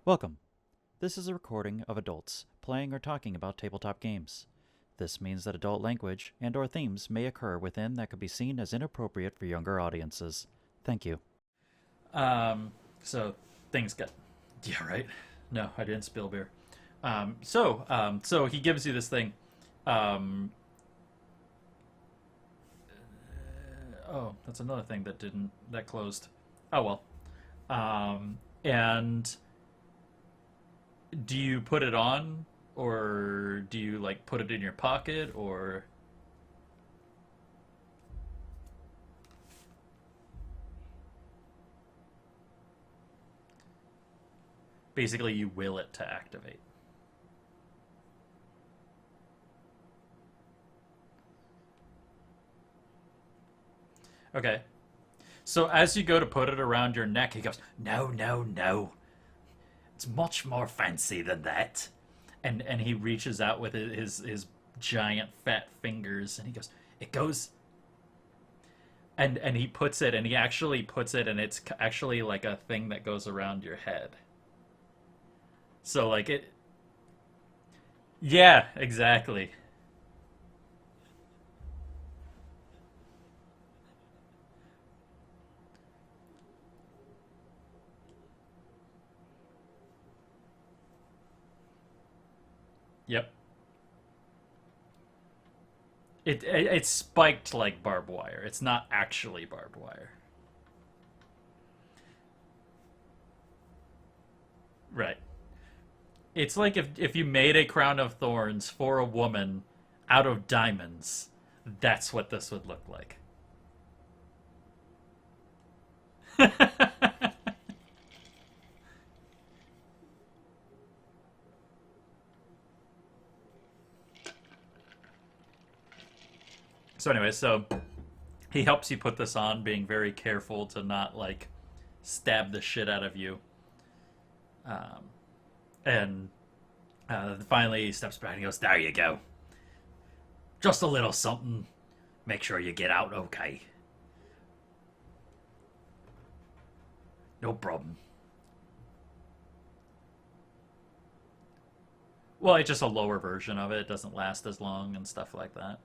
Welcome. This is a recording of adults playing or talking about tabletop games. This means that adult language and/or themes may occur within that could be seen as inappropriate for younger audiences. Thank you. So things get, yeah, right. No, I didn't spill beer. So he gives you this thing. Um, oh, that's another thing that closed. Oh well. And do you put it on, or do you like put it in your pocket, or basically you will it to activate? Okay. So as you go to put it around your neck, he goes, "No, no, no. It's much more fancy than that." And he reaches out with his giant fat fingers, and he goes, "It goes." And he puts it, and he actually puts it, and it's actually like a thing that goes around your head. So like it, yeah, exactly. Yep. It's spiked like barbed wire. It's not actually barbed wire. Right. It's like if you made a crown of thorns for a woman out of diamonds, that's what this would look like. So anyway, so he helps you put this on, being very careful to not like stab the shit out of you. Um, and finally, he steps back and he goes, "There you go. Just a little something. Make sure you get out okay. No problem." Well, it's just a lower version of it. It doesn't last as long and stuff like that.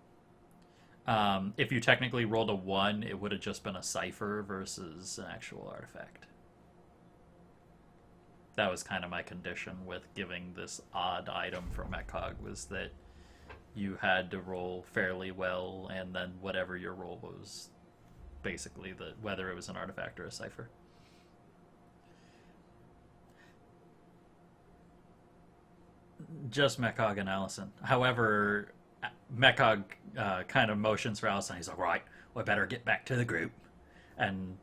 If you technically rolled a 1, it would have just been a cipher versus an actual artifact. That was kind of my condition with giving this odd item from Mekog, was that you had to roll fairly well, and then whatever your roll was, basically the whether it was an artifact or a cipher. Just Mekog and Alyson. However, Mekog kind of motions for Alyson. He's like, "Right, we better get back to the group." And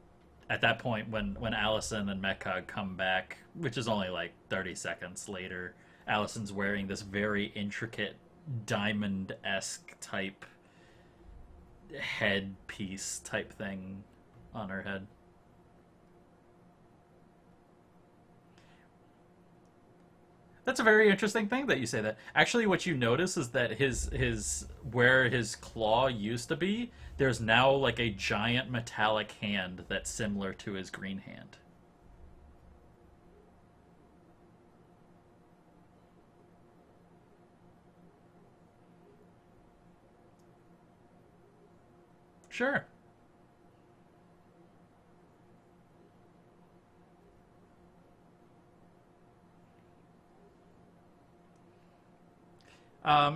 at that point, when Alyson and Mekog come back, which is only like 30 seconds later, Allison's wearing this very intricate diamond esque type headpiece type thing on her head. That's a very interesting thing that you say that. Actually, what you notice is that his where his claw used to be, there's now like a giant metallic hand that's similar to his green hand. Sure.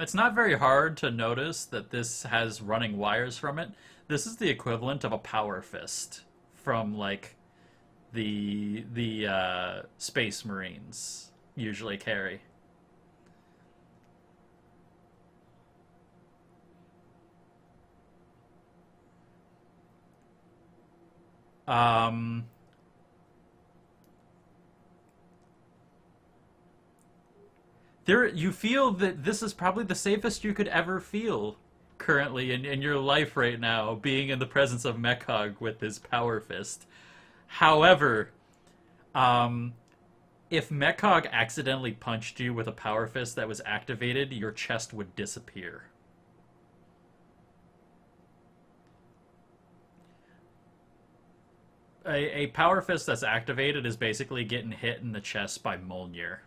It's not very hard to notice that this has running wires from it. This is the equivalent of a power fist from like the Space Marines usually carry. Um, there, you feel that this is probably the safest you could ever feel currently in your life right now, being in the presence of Mechog with his power fist. However, um, if Mechog accidentally punched you with a power fist that was activated, your chest would disappear. a power fist that's activated is basically getting hit in the chest by Mjolnir.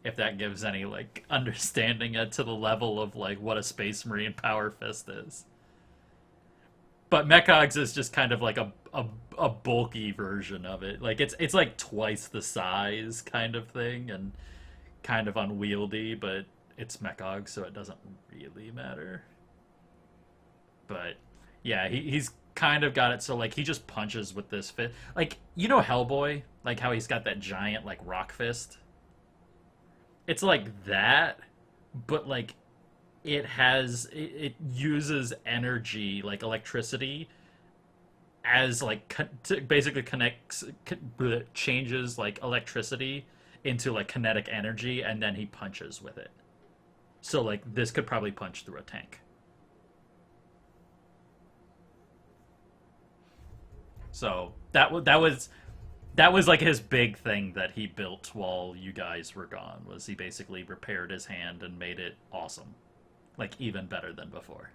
If that gives any like understanding to the level of like what a Space Marine power fist is. But Mechog's is just kind of like a bulky version of it. Like it's like twice the size kind of thing and kind of unwieldy, but it's Mechog, so it doesn't really matter. But yeah, he's kind of got it so like he just punches with this fist. Like, you know Hellboy? Like how he's got that giant like rock fist? It's like that, but like it uses energy, like electricity, as like basically changes like electricity into like kinetic energy, and then he punches with it. So like this could probably punch through a tank. So that was like his big thing that he built while you guys were gone, was he basically repaired his hand and made it awesome. Like even better than before.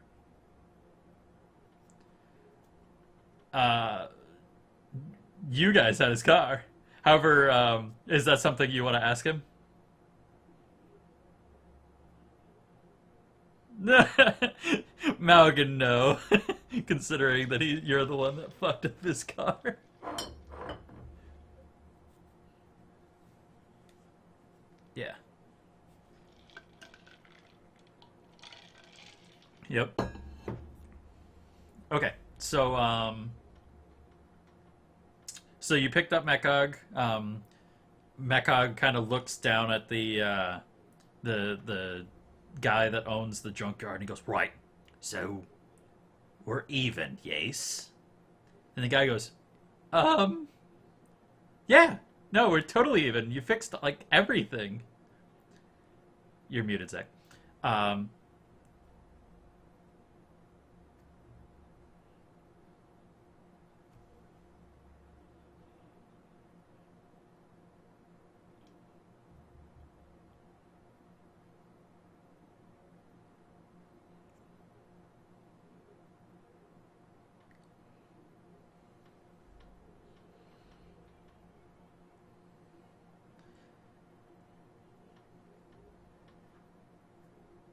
You guys had his car. However, is that something you want to ask him? Maugan, no. Considering that you're the one that fucked up his car. Yeah. Yep. Okay, so so you picked up Mechog. Mechog kind of looks down at the guy that owns the junkyard, and he goes, "Right, so we're even, yes?" And the guy goes, yeah, no, we're totally even. You fixed like everything." You're muted, Zach.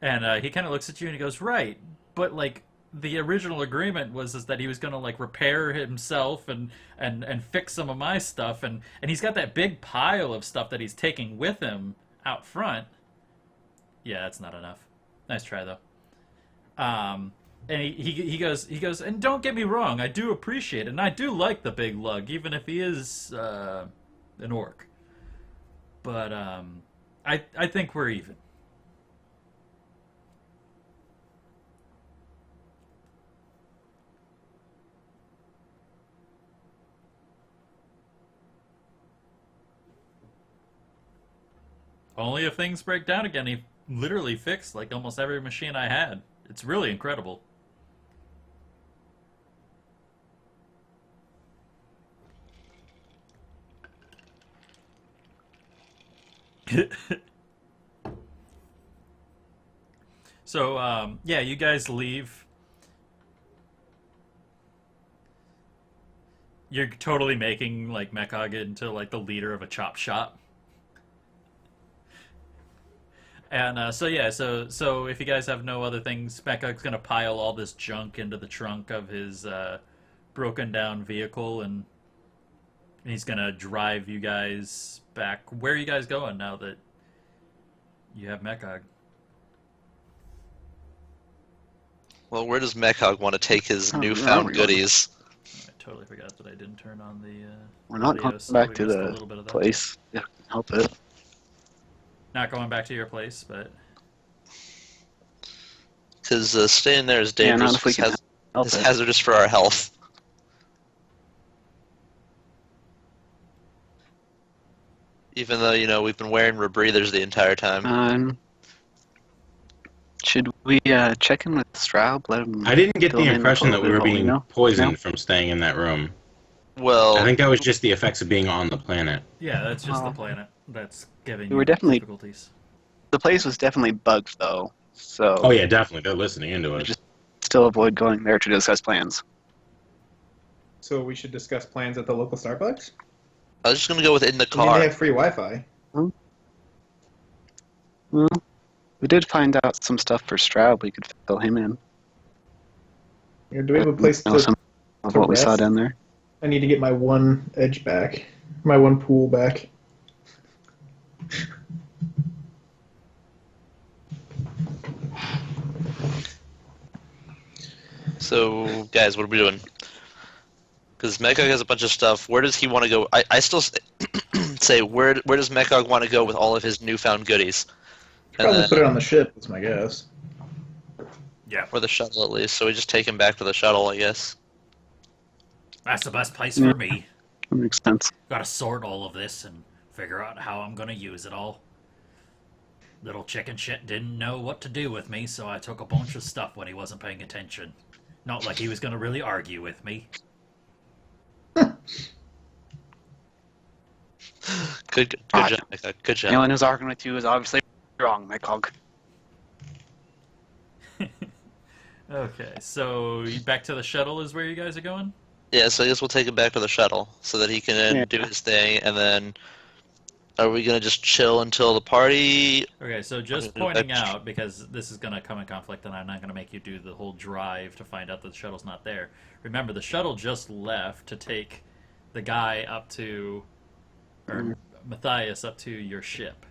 And he kind of looks at you and he goes, "Right, but like the original agreement was is that he was gonna like repair himself and fix some of my stuff, and he's got that big pile of stuff that he's taking with him out front." Yeah, that's not enough. Nice try though. And he goes, "And don't get me wrong, I do appreciate it, and I do like the big lug, even if he is an orc. But I think we're even." Only if things break down again. He literally fixed like almost every machine I had. It's really incredible. So, yeah, you guys leave. You're totally making like Mechog into like the leader of a chop shop. And so yeah, so if you guys have no other things, Mechog's gonna pile all this junk into the trunk of his broken down vehicle, and he's gonna drive you guys back. Where are you guys going now that you have Mechog? Well, where does Mechog want to take his newfound goodies? I totally forgot that I didn't turn on the We're not audio, going so back we to missed a the little bit of that. place. Yeah, help it. Not going back to your place, but Because staying there is Yeah, not dangerous. if we can help It's it. hazardous for our health. Even though, you know, we've been wearing rebreathers the entire time. Should we check in with Straub? Let him. I didn't get fill the in impression a that little we were bit of what being know. poisoned No? from staying in that room. Well, I think that was just the effects of being on the planet. yeah, that's just the Oh. planet that's giving We were you definitely- difficulties. The place was definitely bugged, though. So Oh yeah, definitely. They're listening into it. just still avoid going there to discuss plans. So we should discuss plans at the local Starbucks? I was just gonna go with in the I mean, car. they have free Wi-Fi. Well, we did find out some stuff for Stroud. We could fill him in. Yeah, do we have a place You know, to... some of to what we saw rest? down there. I need to get my one edge back. My one pool back. So, guys, what are we doing? Because Mekog has a bunch of stuff. Where does he want to go? I still say, where does Mekog want to go with all of his newfound goodies? Probably put it on the ship, that's my guess. Yeah, Or the shuttle, at least. So we just take him back to the shuttle, I guess. that's the best place for me. That makes sense. Gotta sort all of this and figure out how I'm gonna use it all. Little chicken shit didn't know what to do with me, so I took a bunch of stuff when he wasn't paying attention. Not like he was gonna really argue with me. Good Ah, job, Mekog. Good job. Anyone who's arguing with you is obviously wrong, my cog. Okay, so back to the shuttle is where you guys are going? Yeah, so I guess we'll take him back to the shuttle so that he can do his thing, and then are we gonna just chill until the party? Okay, so just Okay, pointing that's- out, because this is going to come in conflict and I'm not going to make you do the whole drive to find out that the shuttle's not there. Remember, the shuttle just left to take the guy up to, or Matthias up to your ship.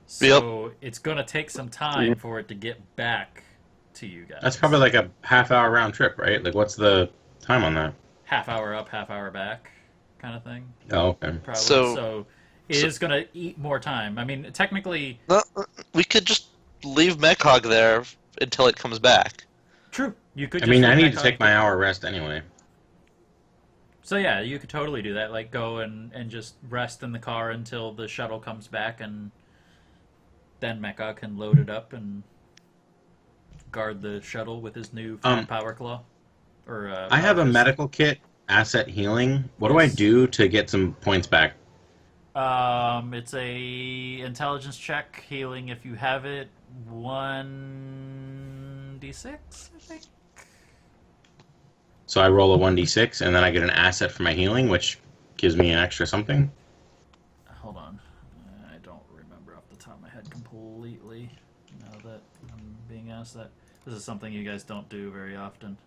So it's going to take some time for it to get back to you guys. That's probably like a half-hour round trip, right? Like, what's the time on that? half hour up, half hour back kind of thing. Oh, okay. Probably. So it is going to eat more time. I mean, technically... No, we could just leave Mekog there until it comes back. True. You could I just mean, I leave need Mekog to take my hour rest anyway. So yeah, you could totally do that. Like go and just rest in the car until the shuttle comes back, and then Mecha can load it up and guard the shuttle with his new power claw. Or I have a power fist. medical kit, asset healing. What do I do to get some points back? It's a intelligence check, healing if you have it. 1d6, I think. So I roll a 1d6, and then I get an asset for my healing, which gives me an extra something. Hold on. I don't remember off the top of my head completely, now that I'm being asked that. This is something you guys don't do very often.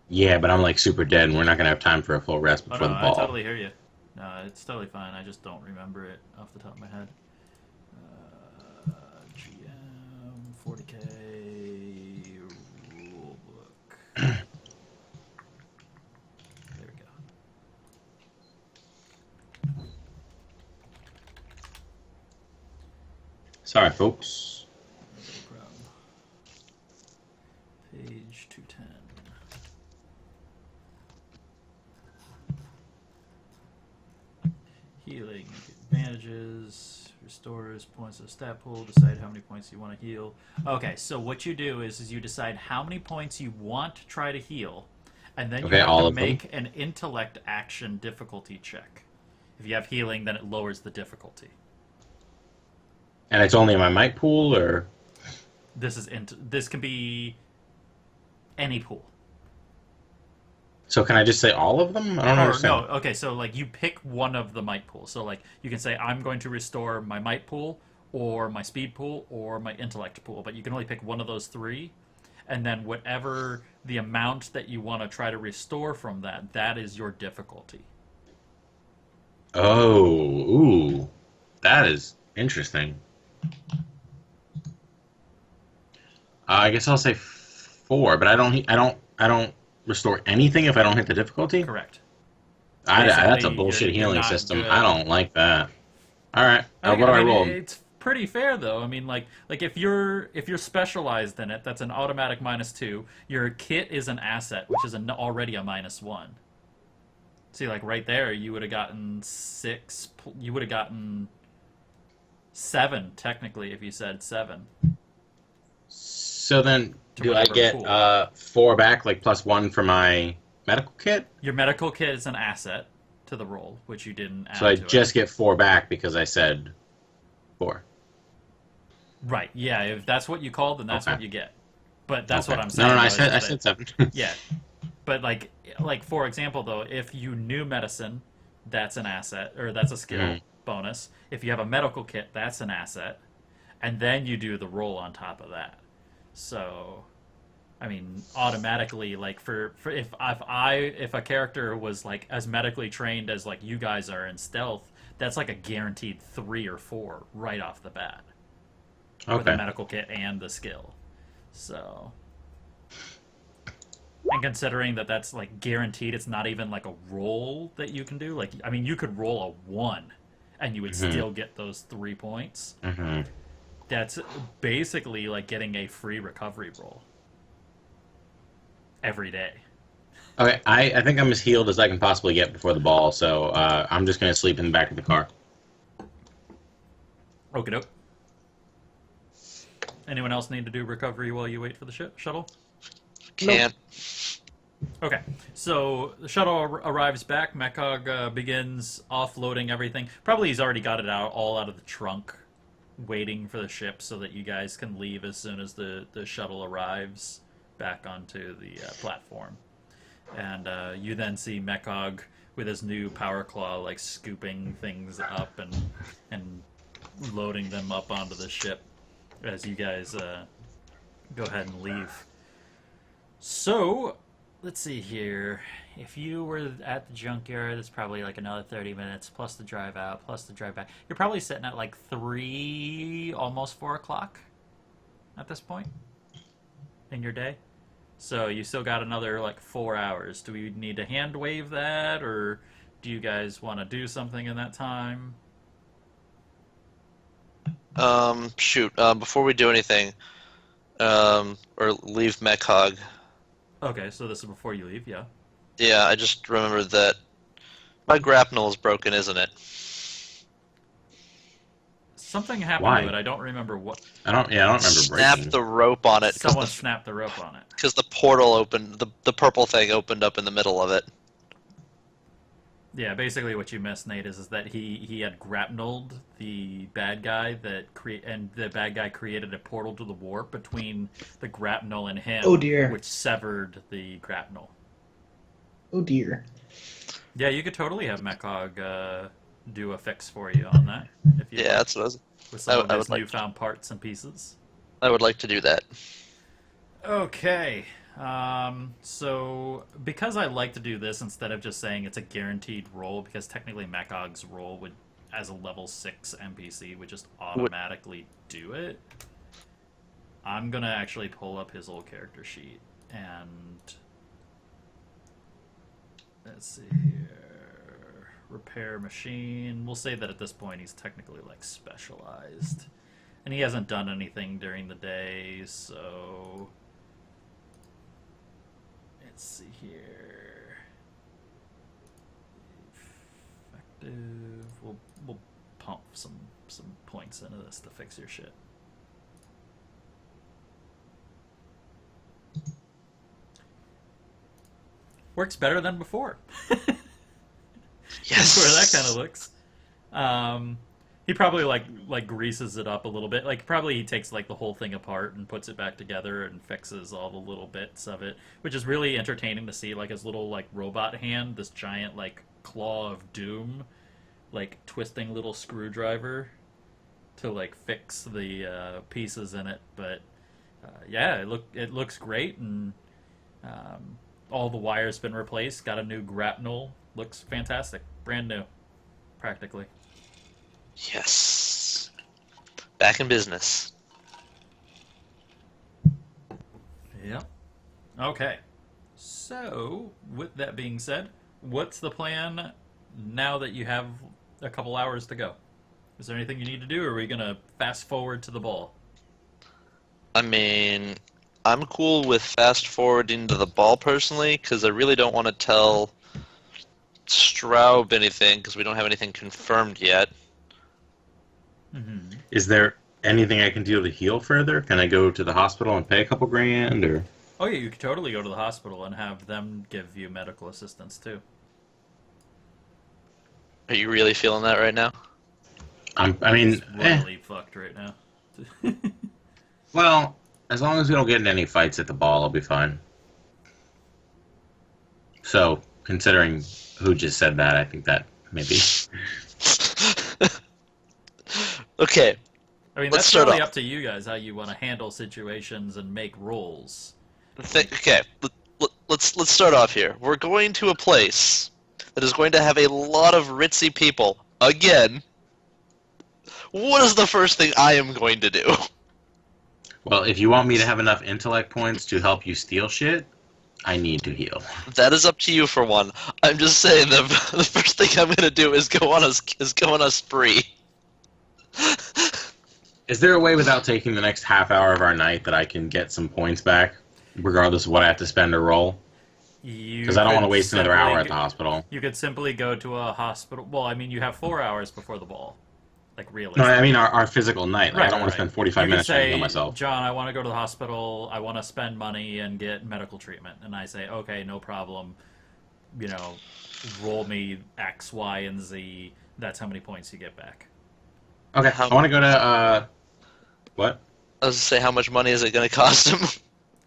Yeah, but I'm like super dead, and we're not going to have time for a full rest Oh before no, the I ball. totally hear you. No, it's totally fine. I just don't remember it off the top of my head. GM, 40k, rulebook. There we go. Sorry, folks. No problem. Page 210. Healing advantages, restores points of stat pool, decide how many points you want to heal. Okay, so what you do is you decide how many points you want to try to heal, and then you have all to of them? make an intellect action difficulty check. If you have healing, then it lowers the difficulty. And it's only in my might pool, or... This can be any pool. So can I just say all of them? I don't Or, understand. no, okay, so like you pick one of the might pools. So like you can say I'm going to restore my might pool or my speed pool or my intellect pool, but you can only pick one of those three, and then whatever the amount that you want to try to restore from that is your difficulty. Oh, ooh. That is interesting. I guess I'll say 4, but I don't restore anything if I don't hit the difficulty. Correct. That's a Basically, bullshit you're healing not system. good. I don't like that. All right, I what do I mean, roll? It's pretty fair though. I mean, like if you're specialized in it, that's an automatic -2. Your kit is an asset, which is already a -1. See, like right there, you would have gotten 6. You would have gotten 7 technically if you said 7. So then, To do I whatever get pool. 4 back, like +1 for my medical kit? Your medical kit is an asset to the roll, which you didn't add So I to just get 4 back because I said 4. it. Right. Yeah. If that's what you called, then that's Okay. what you get. But that's Okay. what I'm saying. No, though, I is said that- 7. Yeah, but like like for example, though, if you knew medicine, that's an asset, or that's a skill bonus. If you have a medical kit, that's an asset, and then you do the roll on top of that. So, I mean, automatically, like for if a character was like as medically trained as like you guys are in stealth, that's like a guaranteed 3 or 4 right off the bat with a Okay. medical kit and the skill. So, and considering that that's like guaranteed, it's not even like a roll that you can do. Like, I mean, you could roll a 1 and you would still get those 3 points. Mm-hmm. That's basically like getting a free recovery roll every day. Okay, I think I'm as healed as I can possibly get before the ball, so I'm just going to sleep in the back of the car. Okie doke. Anyone else need to do recovery while you wait for the shuttle? Can't. Okay, so the shuttle arrives back. Mekog begins offloading everything. Probably he's already got it all out of the trunk, waiting for the ship so that you guys can leave as soon as the shuttle arrives back onto the platform. And you then see Mekog with his new power claw, like scooping things up and loading them up onto the ship as you guys go ahead and leave. So, let's see here. If you were at the junkyard, it's probably like another 30 minutes, plus the drive out, plus the drive back. You're probably sitting at like 3, almost 4 o'clock at this point in your day. So you still got another like 4 hours. Do we need to hand wave that, or do you guys want to do something in that time? Shoot. Before we do anything, or leave Mechog. Okay, so this is before you leave, yeah. Yeah, I just remembered that my grapnel is broken, isn't it? Something happened Why? to it. I don't remember what. I don't remember Snapped breaking. the rope on it Someone snapped the rope on it. because the portal opened. The purple thing opened up in the middle of it. Yeah, basically what you missed, Nate, is that he had grapneled the bad guy and the bad guy created a portal to the warp between the grapnel and him. Oh, dear. Which severed the grapnel. Oh dear. Yeah, you could totally have Mekog do a fix for you on that if you Yeah, like, that's what I was. with some of I his would like newfound parts and pieces. I would like to do that. Okay. So because I like to do this instead of just saying it's a guaranteed roll, because technically Mekog's roll would, as a level 6 NPC, would just automatically do it. I'm gonna actually pull up his old character sheet and let's see here. Repair machine. We'll say that at this point he's technically like specialized, and he hasn't done anything during the day, so. Let's see here. Effective. We'll pump some points into this to fix your shit. Works better than before. Yes. That's where that kind of looks. He probably like greases it up a little bit. Like probably he takes like the whole thing apart and puts it back together and fixes all the little bits of it, which is really entertaining to see. Like his little like robot hand, this giant like claw of doom, like twisting little screwdriver to like fix the pieces in it. But yeah, it looks great, and all the wires been replaced. Got a new grapnel. Looks fantastic, brand new, practically. Yes. Back in business. Yep. Okay. So, with that being said, what's the plan now that you have a couple hours to go? Is there anything you need to do, or are we going to fast forward to the ball? I mean, I'm cool with fast forwarding to the ball personally, because I really don't want to tell Straub anything, because we don't have anything confirmed yet. Mm-hmm. Is there anything I can do to heal further? Can I go to the hospital and pay a couple grand, or? Oh yeah, you could totally go to the hospital and have them give you medical assistance too. Are you really feeling that right now? I mean, It's really fucked right now. well, as long as we don't get in any fights at the ball, I'll be fine. So, considering who just said that, I think that maybe. Okay, I mean, let's that's start really off. up to you guys how you want to handle situations and make rolls. Okay, let's start off here. We're going to a place that is going to have a lot of ritzy people again. What is the first thing I am going to do? Well, if you want me to have enough intellect points to help you steal shit, I need to heal. That is up to you for one. I'm just saying the first thing I'm going to do is go on a spree. Is there a way without taking the next half hour of our night that I can get some points back, regardless of what I have to spend or roll? Because I don't want to waste another hour at the hospital. You could simply go to a hospital. Well, I mean, you have 4 hours before the ball. Like, No, realistically. I mean our physical night. Like, Right, I don't want to spend 45 minutes trying to heal say, myself. John, I want to go to the hospital. I want to spend money and get medical treatment. And I say, okay, no problem. You know, roll me X, Y, and Z. That's how many points you get back. Okay, I want to go to, what? I was to say, how much money is it going to cost him?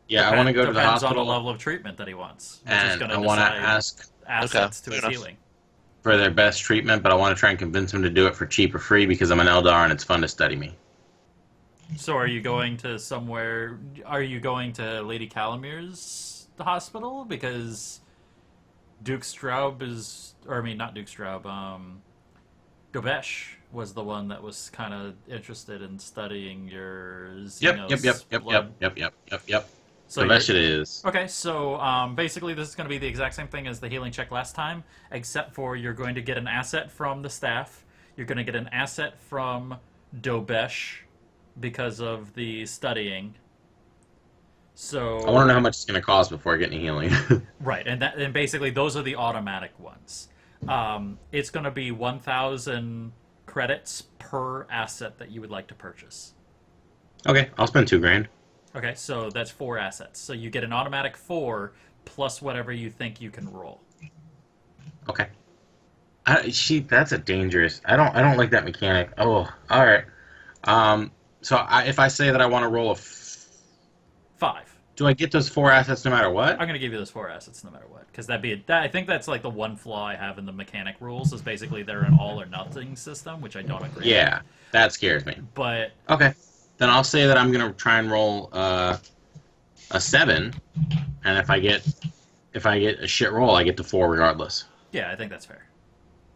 Yeah, I want to go to the Depends hospital. on the level of treatment that he wants. Which is And going I to want to decide ask assets Okay, to his fair enough. healing. for their best treatment, but I want to try and convince them to do it for cheap or free because I'm an Eldar and it's fun to study me. So are you going to somewhere... Are you going to Lady Calamir's hospital? Because Duke Straub is... Or, I mean, not Duke Straub. Dobesh was the one that was kind of interested in studying your Xenos Yep. So So that shit is. Okay, so basically this is going to be the exact same thing as the healing check last time, except for you're going to get an asset from the staff. You're going to get an asset from Dobesh because of the studying. So I want to know how much it's going to cost before I get any healing. right, and basically those are the automatic ones. It's going to be 1,000 credits per asset that you would like to purchase. Okay, I'll spend $2,000. Okay, so that's 4 assets. So you get an automatic 4 plus whatever you think you can roll. Okay. That's a dangerous. I don't like that mechanic. Oh, all right. If I say that I want to roll 5. do I get those 4 assets no matter what? I'm going to give you those 4 assets no matter what, because I think that's like the one flaw I have in the mechanic rules is basically they're an all or nothing system, which I don't agree Yeah, that scares me. with. But Okay, then I'll say that I'm gonna try and roll a 7, and if I get a shit roll, I get to 4 regardless. yeah, I think that's fair.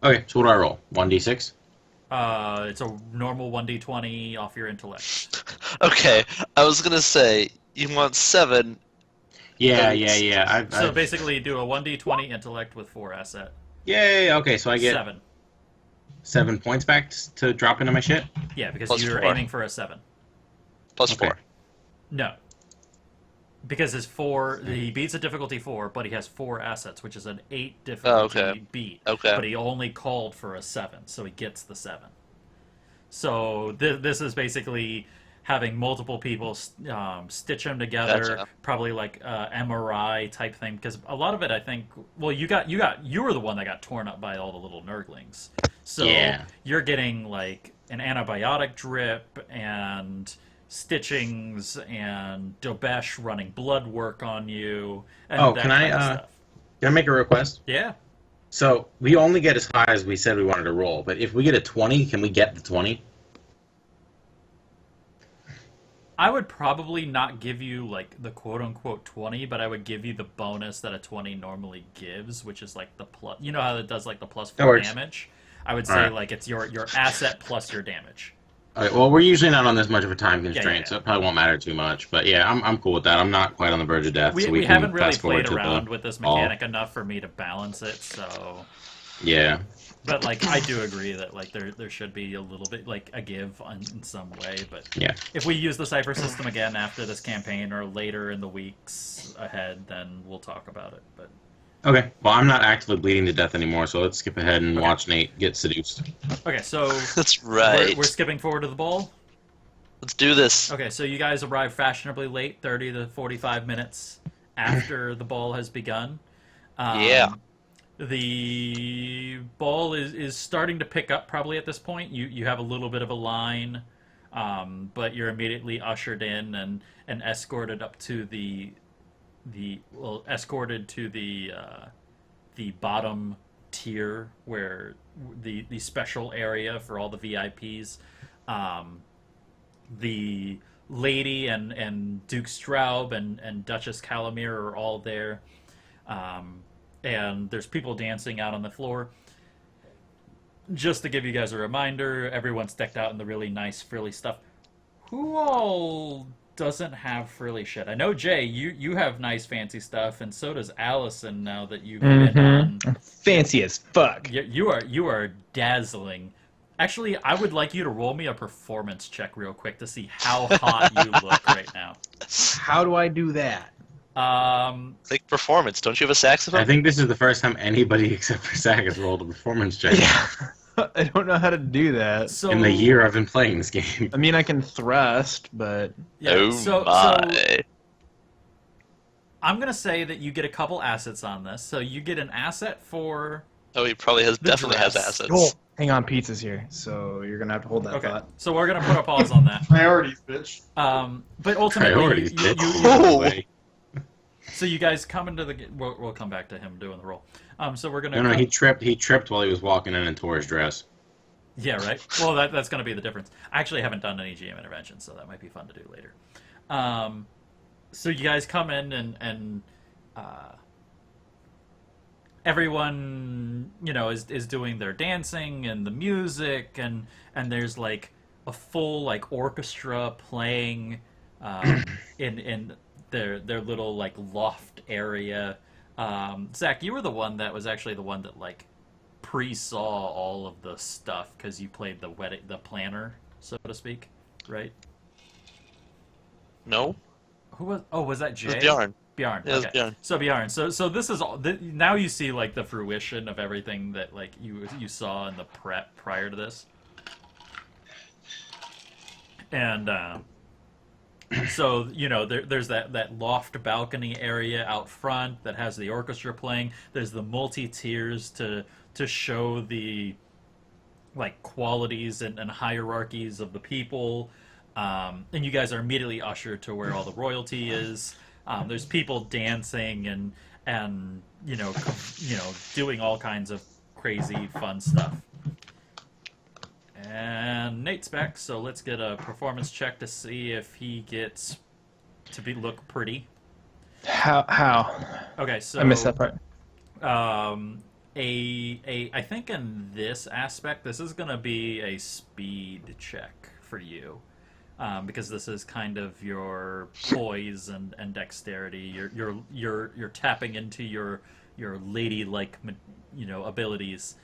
Okay, so what do I roll? 1d6. It's a normal 1d20 off your intellect. Okay, I was going to say, you want 7. Yeah. So basically, you do a 1d20 intellect with 4 asset. Yay. Okay, so I get 7. 7 points back to drop into my shit. Yeah, because Plus you're 4. aiming for a 7. Plus Okay. 4. No. Because his 4, he beats a difficulty 4, but he has 4 assets, which is an 8 difficulty okay. beat. Okay. But he only called for a 7, so he gets the 7. So this is basically having multiple people stitch them together, Gotcha. probably like MRI type thing. Because a lot of it, I think, well, you were the one that got torn up by all the little nurglings. So Yeah. you're getting like an antibiotic drip and stitchings and Dobesh running blood work on you and Oh, that can kind I, of stuff. Can I make a request? Yeah. So we only get as high as we said we wanted to roll, but if we get a 20, can we get the 20? I would probably not give you like the quote unquote 20, but I would give you the bonus that a 20 normally gives, which is like the plus. You know how it does like the plus That 4 works. damage? I would say Alright. like it's your asset plus your damage. All right, well, we're usually not on this much of a time constraint, yeah. so it probably won't matter too much. But yeah, I'm cool with that. I'm not quite on the verge of death, so We can haven't really fast forward played to around the with this ball. mechanic enough for me to balance it, so. Yeah. But like I do agree that like there should be a little bit like a give in some way, but Yeah. if we use the Cypher system again after this campaign or later in the weeks ahead, then we'll talk about it. But Okay. Well, I'm not actively bleeding to death anymore, so let's skip ahead and Okay. watch Nate get seduced. okay, so That's right. we're skipping forward to the ball. Let's do this. Okay, so you guys arrive fashionably late, 30 to 45 minutes after the ball has begun. Yeah. The ball is starting to pick up probably at this point. You have a little bit of a line, but you're immediately ushered in and escorted up to escorted to the the bottom tier where the special area for all the VIPs. The Lady and Duke Straub and Duchess Calamir are all there. And there's people dancing out on the floor. Just to give you guys a reminder, everyone's decked out in the really nice frilly stuff. Who all doesn't have frilly shit? I know, Jay, you have nice fancy stuff, and so does Alyson now that you've been on. Fancy as fuck. You are dazzling. Actually, I would like you to roll me a performance check real quick to see how hot you look right now. How do I do that? Like performance. Don't you have a saxophone? I think this is the first time anybody except for Zach has rolled a performance check. Yeah. I don't know how to do that. So, In the year I've been playing this game. I mean, I can thrust, but... yeah, Oh so my. I'm gonna say that you get a couple assets on this. So you get an asset for. Oh, he probably definitely has dress. assets. Oh, hang on, pizza's here, so you're gonna have to hold that Okay, thought. so we're gonna put a pause on that. Priorities, bitch. But ultimately, Priorities, you, bitch. Oh. so you guys come into the. We'll come back to him doing the roll. So we're gonna. No, he tripped while he was walking in and tore his dress. Yeah, right. Well, that's going to be the difference. I actually haven't done any GM interventions, so that might be fun to do later. So you guys come in and everyone, is doing their dancing and the music, and there's like a full like orchestra playing in their little like loft area. Zach, you were the one that was actually the one that like pre-saw all of the stuff because you played the planner, so to speak, right? No? Who was? Oh, was that Jay? It was Bjarn. Bjarn. Yeah, it was Okay. Bjarn. So Bjarn. So this is all. Now you see like the fruition of everything that like you saw in the prep prior to this, and so there's that loft balcony area out front that has the orchestra playing. There's the multi-tiers to show the like qualities and hierarchies of the people, and you guys are immediately ushered to where all the royalty is. There's people dancing and doing all kinds of crazy fun stuff. And Nate's back, so let's get a performance check to see if he gets to look pretty. How? Okay, so I missed that part. I think in this aspect, this is going to be a speed check for you, because this is kind of your poise and dexterity. You're tapping into your ladylike abilities.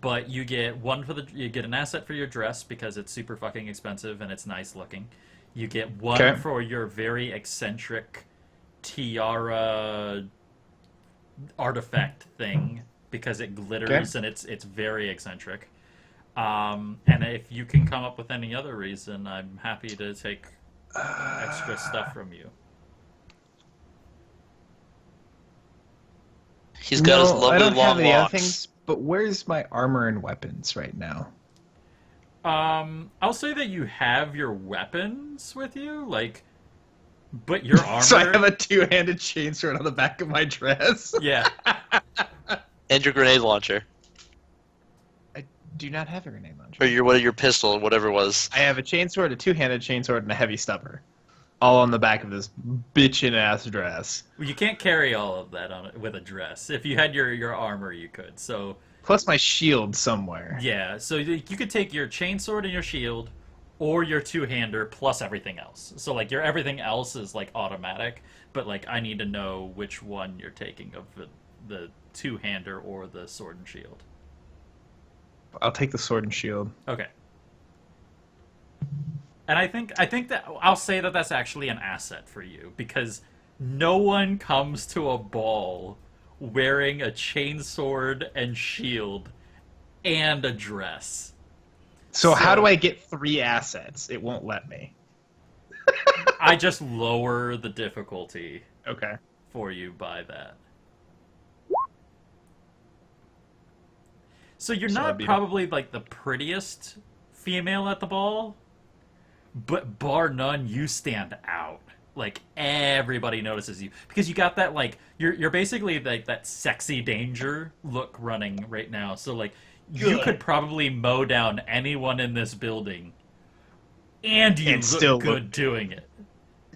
But you get you get an asset for your dress because it's super fucking expensive and it's nice looking. You get one for your very eccentric tiara artifact thing because it glitters and it's very eccentric. And if you can come up with any other reason, I'm happy to take extra stuff from you. He's got his lovely I don't long have any other locks. things, but where's my armor and weapons right now? I'll say that you have your weapons with you, but your armor. So I have a two-handed chainsword on the back of my dress? Yeah. And your grenade launcher. I do not have a grenade launcher. Or your pistol, whatever it was. I have a chainsword, a two-handed chainsword, and a heavy stubber. All on the back of this bitchin'-ass dress. Well, you can't carry all of that on with a dress. If you had your armor, you could. So Plus my shield somewhere. yeah, so you could take your chainsword and your shield, or your two-hander plus everything else. So like your everything else is like automatic, but like I need to know which one you're taking of the two-hander or the sword and shield. I'll take the sword and shield. Okay. And I think that I'll say that that's actually an asset for you because no one comes to a ball wearing a chainsword and shield and a dress. So how do I get 3 assets? It won't let me. I just lower the difficulty Okay. for you by that. So you're So not I'd be- probably like the prettiest female at the ball, but bar none, you stand out. like everybody notices you because you got that like you're basically like that sexy danger look running right now. So like you could probably mow down anyone in this building, and you And look still good doing it.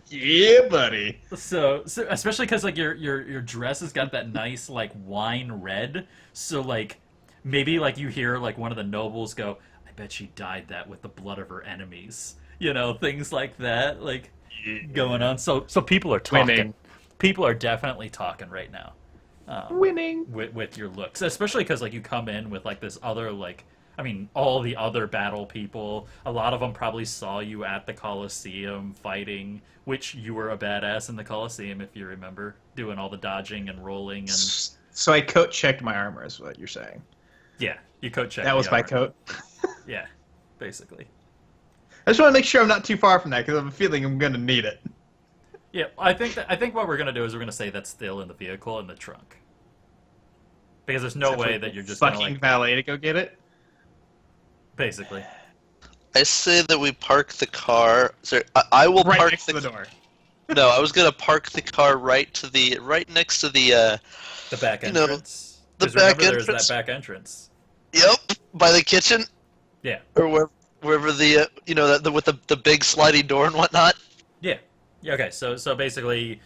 Yeah, buddy. So especially because like your dress has got that nice like wine red. So like maybe like you hear like one of the nobles go, "I bet she dyed that with the blood of her enemies." You know, things like that like going on. So people are talking. Winning. People are definitely talking right now. Winning. With your looks, especially because like you come in with like this other like I mean all the other battle people, a lot of them probably saw you at the Colosseum fighting, which you were a badass in the Colosseum if you remember, doing all the dodging and rolling and So I coat checked my armor, is what you're saying. yeah, you coat checked. That was the my armor. coat. Yeah, basically. I just want to make sure I'm not too far from that because I have a feeling I'm gonna need it. Yeah, I think what we're gonna do is we're gonna say that's still in the vehicle in the trunk, because there's no Except way for that you're just fucking gonna like valet to go get it. basically. I say that we park the car. Sorry, I will Right park next to the door. No, I was gonna park the car right next to the The back you know, entrance. the 'Cause back remember, entrance. There's that back entrance. Yep, by the kitchen Yeah. or wherever the with the big sliding door and whatnot. Yeah. Yeah. Okay. So basically,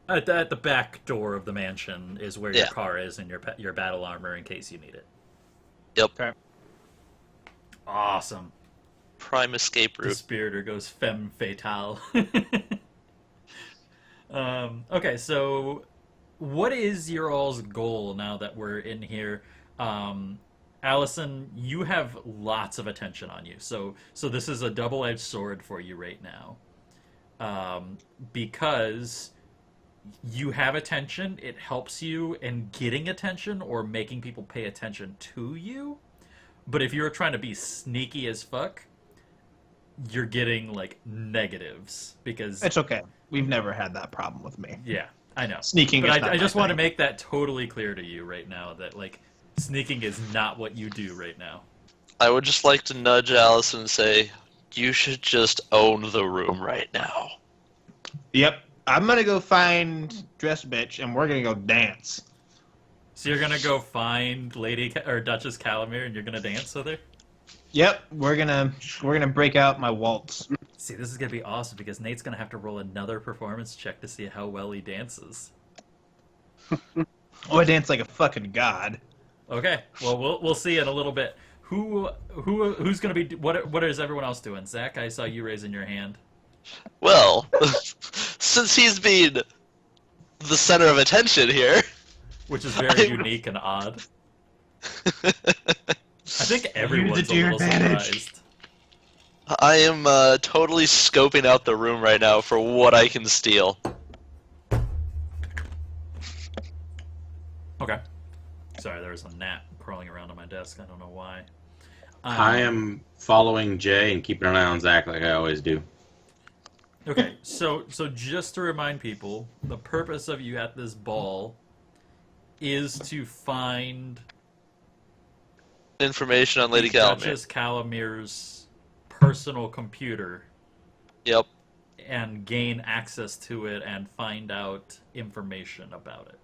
at the back door of the mansion is where your Yeah. car is and your battle armor in case you need it. Yep. Okay. Awesome. Prime escape The route. spiritor goes femme fatale. Okay. So, what is your all's goal now that we're in here? Alyson, you have lots of attention on you. So this is a double-edged sword for you right now. Because you have attention, it helps you in getting attention or making people pay attention to you. But if you're trying to be sneaky as fuck, you're getting like negatives because It's okay. We've never had that problem with me. yeah, I know. Sneaking But is not I just my want to thing. make that totally clear to you right now that like sneaking is not what you do right now. I would just like to nudge Alyson and say, you should just own the room right now. Yep. I'm gonna go find Dress Bitch and we're gonna go dance. So you're gonna go find or Duchess Calamir and you're gonna dance with her? Yep. We're gonna break out my waltz. See, this is gonna be awesome because Nate's gonna have to roll another performance check to see how well he dances. Oh, I dance like a fucking god. Okay, well we'll see in a little bit. Who's gonna be what is everyone else doing? Zach, I saw you raising your hand. Well, since he's been the center of attention here, Which is very unique and odd. I think everyone's to a your little advantage. surprised. I am totally scoping out the room right now for what I can steal. Okay. Sorry, there was a gnat crawling around on my desk. I don't know why. I am following Jay and keeping an eye on Zach like I always do. Okay, so just to remind people, the purpose of you at this ball is to find Information on Lady Calamir. Duchess Calamir's personal computer Yep. and gain access to it and find out information about it.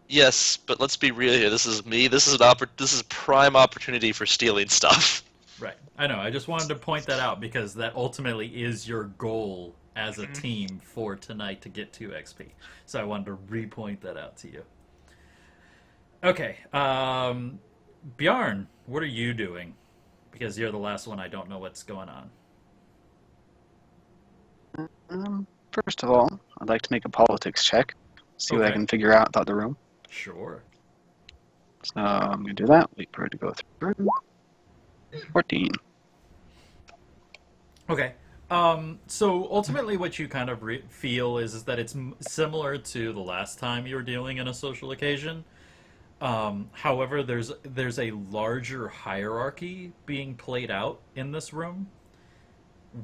Yes, but let's be real here. This is me. This is prime opportunity for stealing stuff. Right. I know. I just wanted to point that out because that ultimately is your goal as a team for tonight to get 2 XP. So I wanted to re-point that out to you. Okay. Bjarn, what are you doing? Because you're the last one. I don't know what's going on. First of all, I'd like to make a politics check. See what I Okay. can figure out about the room. Sure. So I'm going to do that. Wait for it to go through. 14. Okay. So ultimately what you kind of feel is that it's similar to the last time you were dealing in a social occasion. However, there's a larger hierarchy being played out in this room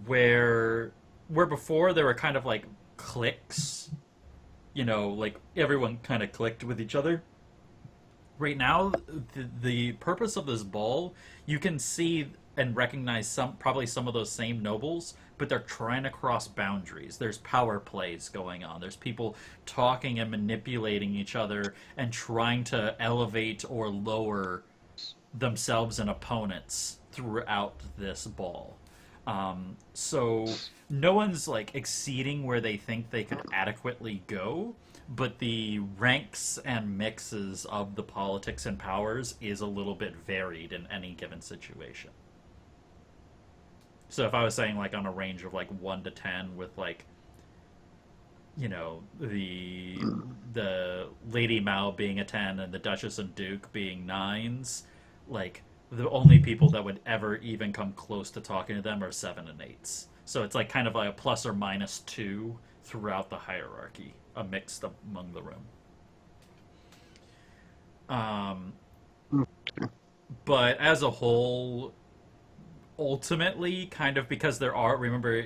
where before there were kind of like cliques, you know, like everyone kind of clicked with each other. Right now, the purpose of this ball, you can see and recognize probably some of those same nobles, but they're trying to cross boundaries. There's power plays going on. There's people talking and manipulating each other and trying to elevate or lower themselves and opponents throughout this ball. So no one's like exceeding where they think they could adequately go, but the ranks and mixes of the politics and powers is a little bit varied in any given situation. So if I was saying like on a range of like 1 to 10 with like, you know, the Lady Mao being a 10 and the Duchess and Duke being 9s, like the only people that would ever even come close to talking to them are 7 and 8s. So it's like kind of like a plus or minus 2 throughout the hierarchy, a mixed among the room. But as a whole, ultimately, kind of because there are, remember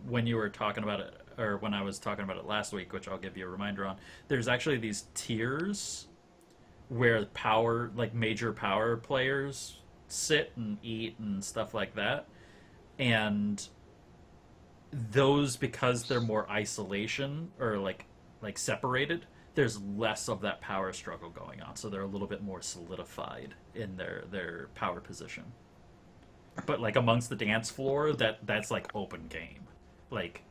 when you were talking about it, or when I was talking about it last week, which I'll give you a reminder on, there's actually these tiers where power, like major power players sit and eat and stuff like that. And those, because they're more isolation or like separated, there's less of that power struggle going on. So they're a little bit more solidified in their power position. But like amongst the dance floor, that's like open game. Like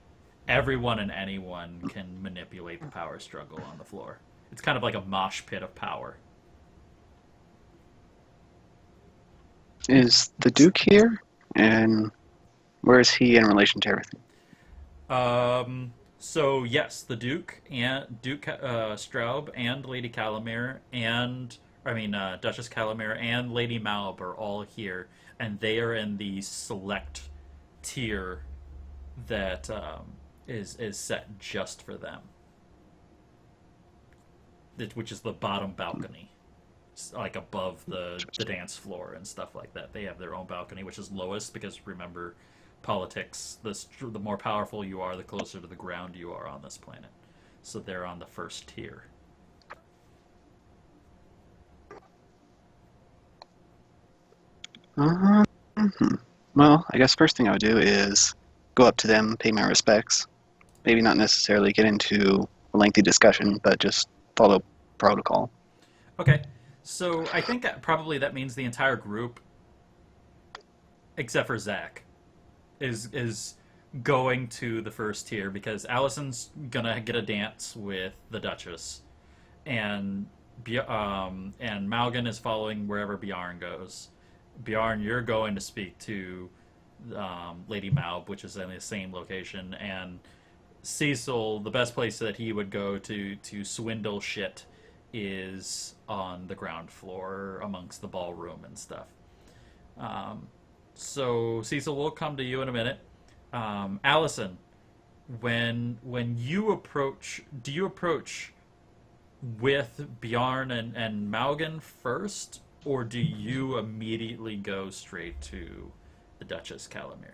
everyone and anyone can manipulate the power struggle on the floor. It's kind of like a mosh pit of power. Is the Duke here? And where is he in relation to everything? So yes, the Duke and Straub and Lady Calamere Duchess Calamere and Lady Malb are all here, and they are in the select tier that is set just for them, which is the bottom balcony, like above the dance floor and stuff like that. They have their own balcony, which is lowest because remember, politics, the more powerful you are, the closer to the ground you are on this planet. So they're on the first tier. Well, I guess first thing I would do is go up to them, pay my respects. Maybe not necessarily get into a lengthy discussion, but just follow protocol. Okay, so I think probably that means the entire group, except for Zach, is going to the first tier because Alyson's gonna get a dance with the Duchess, and Maugan is following wherever Bjarn goes. Bjarn, you're going to speak to Lady Malb, which is in the same location, and Cecil, the best place that he would go to swindle shit is on the ground floor amongst the ballroom and stuff. So Cecil, we'll come to you in a minute. Alyson, when you approach, do you approach with Bjarn and Maugan first, or do you immediately go straight to the Duchess Calamere?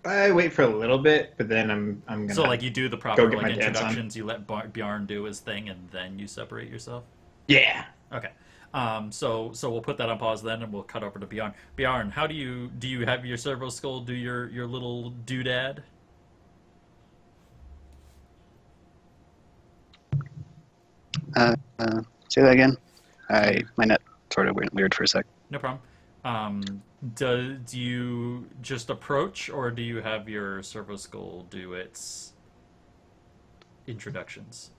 I wait for a little bit, but then I'm gonna. So like you do the proper get my like dance on. introductions, you let Bjarn do his thing, and then you separate yourself. Yeah. Okay. So we'll put that on pause then, and we'll cut over to Bjarn. Bjarn, how do you have your servo skull do your little doodad? Say that again. My net sort of went weird for a sec. No problem. Do you just approach, or do you have your servo skull do its introductions?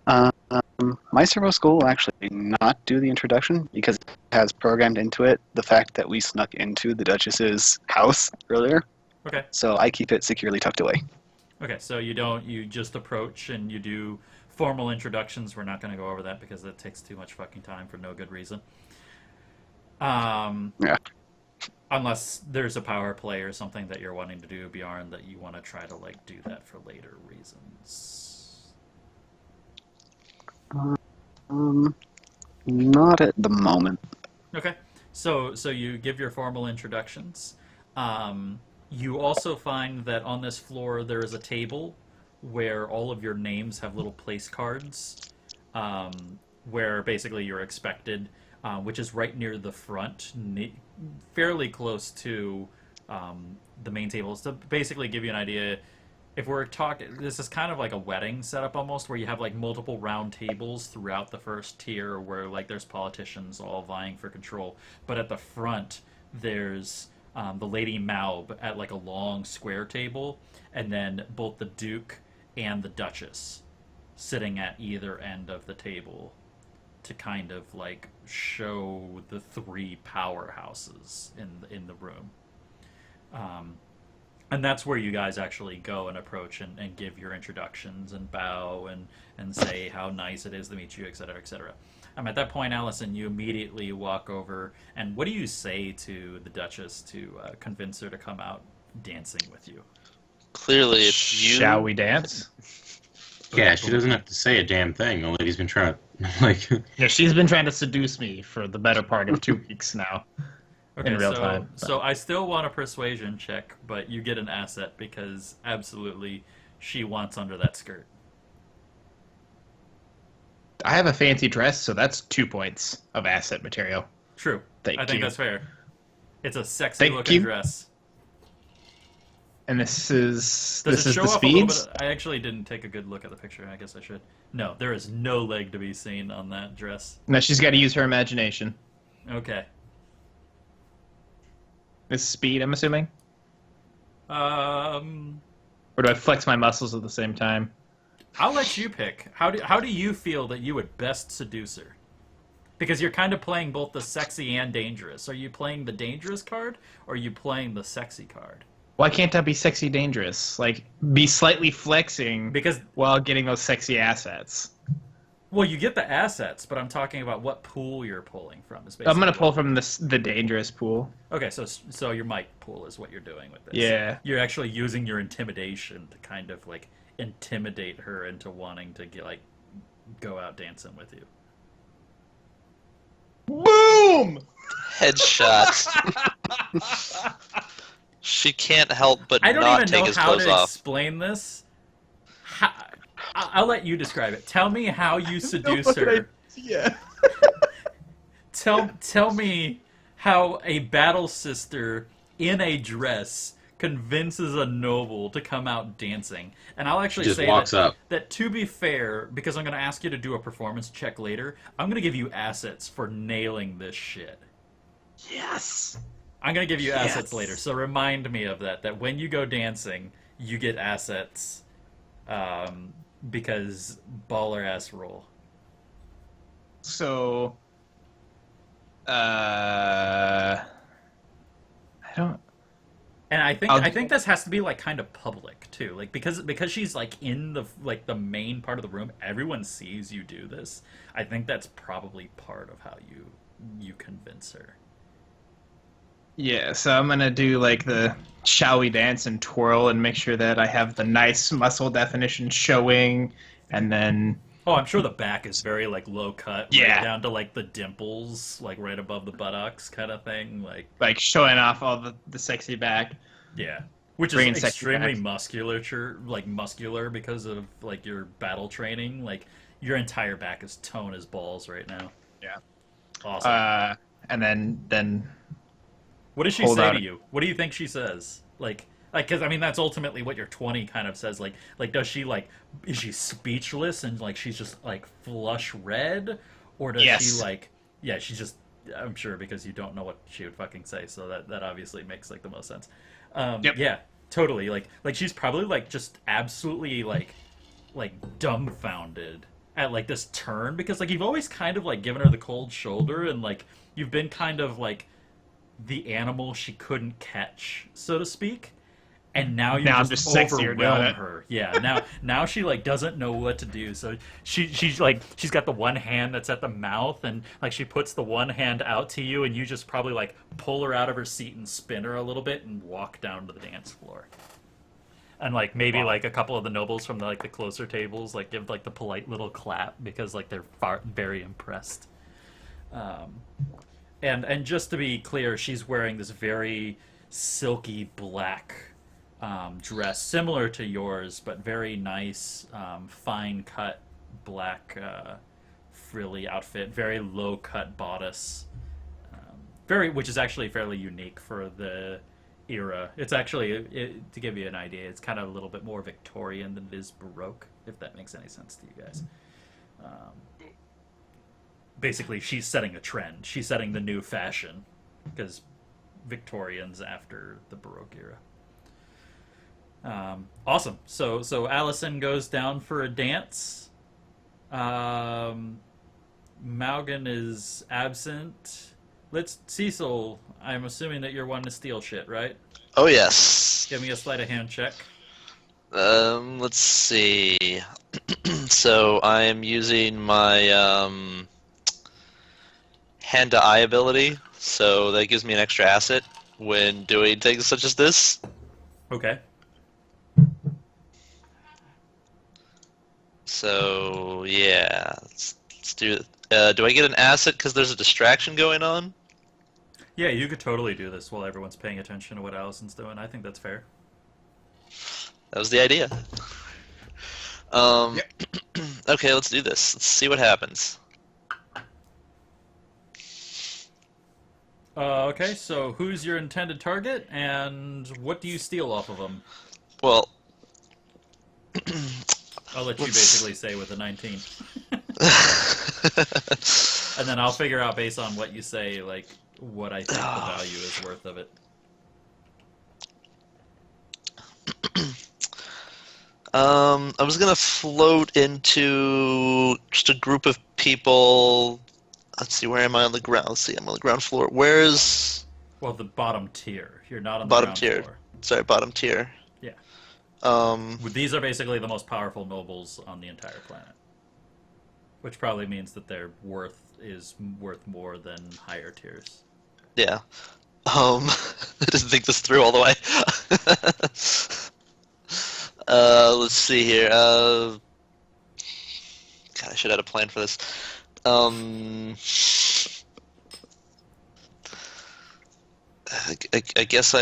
My servo skull will actually not do the introduction because it has programmed into it the fact that we snuck into the Duchess's house earlier. Okay. So I keep it securely tucked away. Okay, so you just approach and you do formal introductions. We're not going to go over that because it takes too much fucking time for no good reason. Yeah. Unless there's a power play or something that you're wanting to do, Bjarn, that you want to try to like do that for later reasons. Not at the moment. Okay, so you give your formal introductions. You also find that on this floor there is a table where all of your names have little place cards, where basically you're expected. which is right near the front, fairly close to the main tables. To basically give you an idea, if we're talking, this is kind of like a wedding setup almost, where you have like multiple round tables throughout the first tier, where like there's politicians all vying for control. But at the front, there's the Lady Maub at like a long square table, and then both the Duke and the Duchess sitting at either end of the table to kind of like show the three powerhouses in the room. And that's where you guys actually go and approach and give your introductions and bow and say how nice it is to meet you, etc., etc. At that point, Alyson, you immediately walk over, and what do you say to the Duchess to convince her to come out dancing with you? Clearly, it's you. Shall we dance? Yeah, she doesn't have to say a damn thing. The lady's been trying to, like... Yeah, she's been trying to seduce me for the better part of 2 weeks now. Okay, in real time. So I still want a persuasion check, but you get an asset because absolutely she wants under that skirt. I have a fancy dress, so that's 2 points of asset material. True. Thank I think you. that's fair. It's a sexy Thank looking you. dress. And this is Does it show the off a little speeds? bit? I actually didn't take a good look at the picture. I guess I should. No, there is no leg to be seen on that dress. No, she's got to use her imagination. Okay. This is speed, I'm assuming? Um, Or do I flex my muscles at the same time? I'll let you pick. How do you feel that you would best seduce her? Because you're kind of playing both the sexy and dangerous. Are you playing the dangerous card, or are you playing the sexy card? Why can't I be sexy dangerous? Like, be slightly flexing Because, while getting those sexy assets. well, you get the assets, but I'm talking about what pool you're pulling from. Is I'm going to basically pull what- from the dangerous pool. Okay, so your mic pool is what you're doing with this. Yeah. You're actually using your intimidation to kind of like intimidate her into wanting to get like go out dancing with you. Boom! Headshots. She can't help but I don't not even take know his how clothes to off. explain this. I'll let you describe it. Tell me how you seduce fucking her. Yeah. Tell me how a battle sister in a dress convinces a noble to come out dancing. And I'll actually Just say walks that, up. that to be fair, because I'm going to ask you to do a performance check later, I'm going to give you assets for nailing this shit. Yes. I'm going to give you assets Yes. later, so remind me of that when you go dancing, you get assets, because baller ass roll. So, I don't. And I I'll- think this has to be like kind of public too, like because she's like in the main part of the room, everyone sees you do this. I think that's probably part of how you convince her. Yeah, so I'm gonna do like the shall we dance and twirl and make sure that I have the nice muscle definition showing, and then Oh, I'm sure the back is very like low cut, Yeah. right down to like the dimples, like right above the buttocks, kind of thing. Like showing off all the sexy back. yeah, which Bringing is sexy extremely back. muscular because of like your battle training. Like your entire back is tone as balls right now. Yeah. Awesome. And then What does she Hold say on. to you? What do you think she says? Like, because I mean, that's ultimately what your 20 kind of says. Like, does she like, is she speechless and like she's just like flush red, or does Yes. she like, yeah, she's just, I'm sure because you don't know what she would fucking say, so that obviously makes like the most sense. Yep. Yeah, totally. Like she's probably like just absolutely like dumbfounded at like this turn because like you've always kind of like given her the cold shoulder and like you've been kind of like the animal she couldn't catch, so to speak. And now you Now I'm just just sexier doing overwhelm it. her. Yeah, now she like doesn't know what to do. So she's like she's got the one hand that's at the mouth and like she puts the one hand out to you and you just probably like pull her out of her seat and spin her a little bit and walk down to the dance floor. And like maybe like a couple of the nobles from the closer tables like give like the polite little clap because like they're very impressed. And just to be clear, she's wearing this very silky black dress, similar to yours, but very nice, fine cut black frilly outfit, very low cut bodice, which is actually fairly unique for the era. It's actually, to give you an idea, it's kind of a little bit more Victorian than it is Baroque, if that makes any sense to you guys. Basically, she's setting a trend. She's setting the new fashion, because Victorian's after the Baroque era. Awesome. So Alyson goes down for a dance. Maugan is absent. Cecil, I'm assuming that you're wanting to steal shit, right? Oh, yes. Give me a sleight of hand check. Let's see. So I am using my hand to eye ability, so that gives me an extra asset when doing things such as this. Okay. So yeah, let's do it. Do I get an asset because there's a distraction going on? Yeah, you could totally do this while everyone's paying attention to what Allison's doing. I think that's fair. That was the idea. Okay, let's do this. Let's see what happens. Okay, so who's your intended target, and what do you steal off of them? Well, I'll let you basically say with a 19. And then I'll figure out based on what you say, like, what I think the value is worth of it. I was gonna float into just a group of people. Let's see, where am I on the ground? Let's see, I'm on the ground floor. Where's... Well, the bottom tier. You're not on the bottom ground tier? floor. Sorry, bottom tier. Yeah. Um, These are basically the most powerful nobles on the entire planet. Which probably means that their worth is worth more than higher tiers. yeah. I didn't think this through all the way. Let's see here. God, I should have had a plan for this. I guess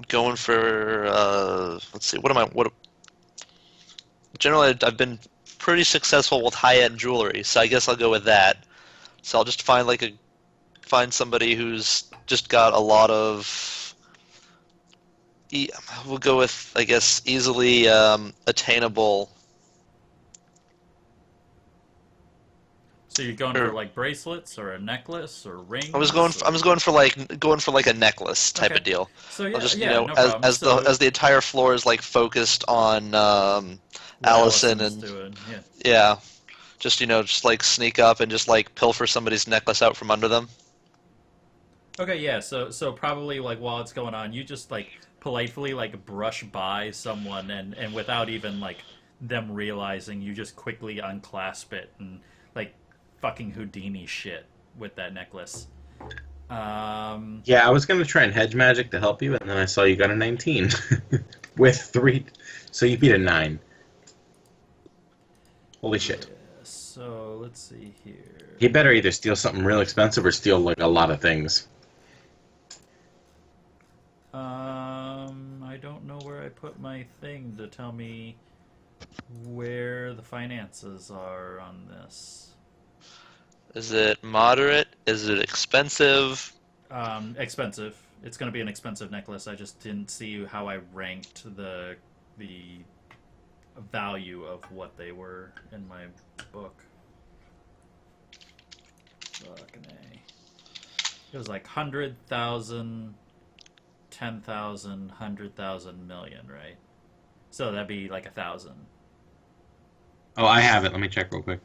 going for let's see. Generally, I've been pretty successful with high-end jewelry, so I guess I'll go with that. So I'll just find somebody who's just got a lot of. We'll go with, I guess, easily attainable. So you're going for like bracelets or a necklace or rings? I was going for like a necklace type of deal. So yeah, I'll just no problem. as the entire floor is like focused on Alyson and doing. yeah, just like sneak up and just like pilfer somebody's necklace out from under them. Okay, yeah. So probably like while it's going on, you just like politely like brush by someone and without even like them realizing, you just quickly unclasp it and like fucking Houdini shit with that necklace. Yeah, I was gonna try and hedge magic to help you, and then I saw you got a 19 with 3, so you beat a 9. Holy shit! Yeah, so let's see here. He better either steal something real expensive or steal like a lot of things. I don't know where I put my thing to tell me where the finances are on this. Is it moderate? Is it expensive? Expensive. It's going to be an expensive necklace. I just didn't see how I ranked the value of what they were in my book. Fucking A. It was like 100,000, 10,000, 100,000, million, right? So that'd be like 1,000. Oh, I have it. Let me check real quick.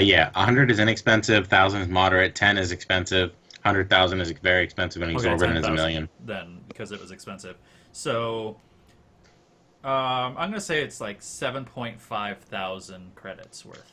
Yeah, 100 is inexpensive, 1,000 is moderate, 10 is expensive, 100,000 is very expensive, and exorbitant is a million. Then, because it was expensive. So, I'm going to say it's like 7.5 thousand credits worth.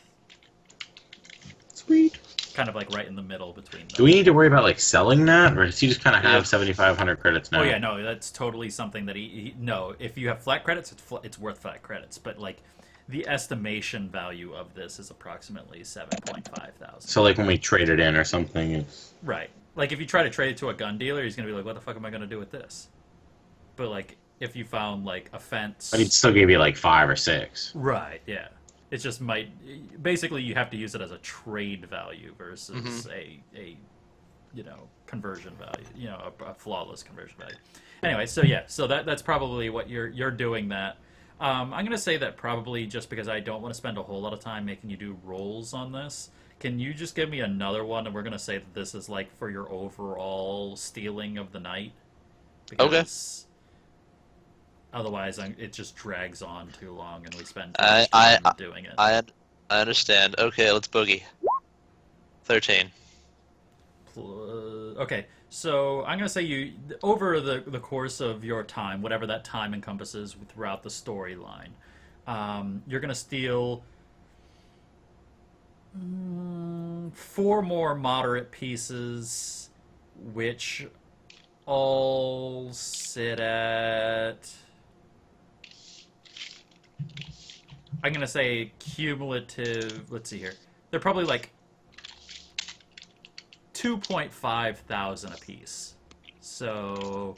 Sweet. Kind of like right in the middle between them. Do we need to worry about like selling that, or does he just kind of have 7,500 credits now? Oh yeah, no, that's totally something that no. If you have flat credits, it's worth flat credits. But like, the estimation value of this is approximately 7.5 thousand. So like when we trade it in or something, it's... Right. Like if you try to trade it to a gun dealer, he's gonna be like, "What the fuck am I gonna do with this?" But like, if you found like a fence. But he'd still give you like 5 or 6. Right, yeah. It just might basically you have to use it as a trade value versus a conversion value, a flawless conversion value. Anyway, so yeah, so that's probably what you're doing that. I'm going to say that probably just because I don't want to spend a whole lot of time making you do rolls on this. Can you just give me another one, and we're going to say that this is like for your overall stealing of the night? Because otherwise, it just drags on too long, and we spend too much time doing it. I understand. Okay, let's boogie. 13. Okay, so I'm going to say you, over the course of your time, whatever that time encompasses throughout the storyline, you're going to steal 4 more moderate pieces, which all sit at... I'm going to say cumulative... Let's see here. They're probably like 2,500 apiece. So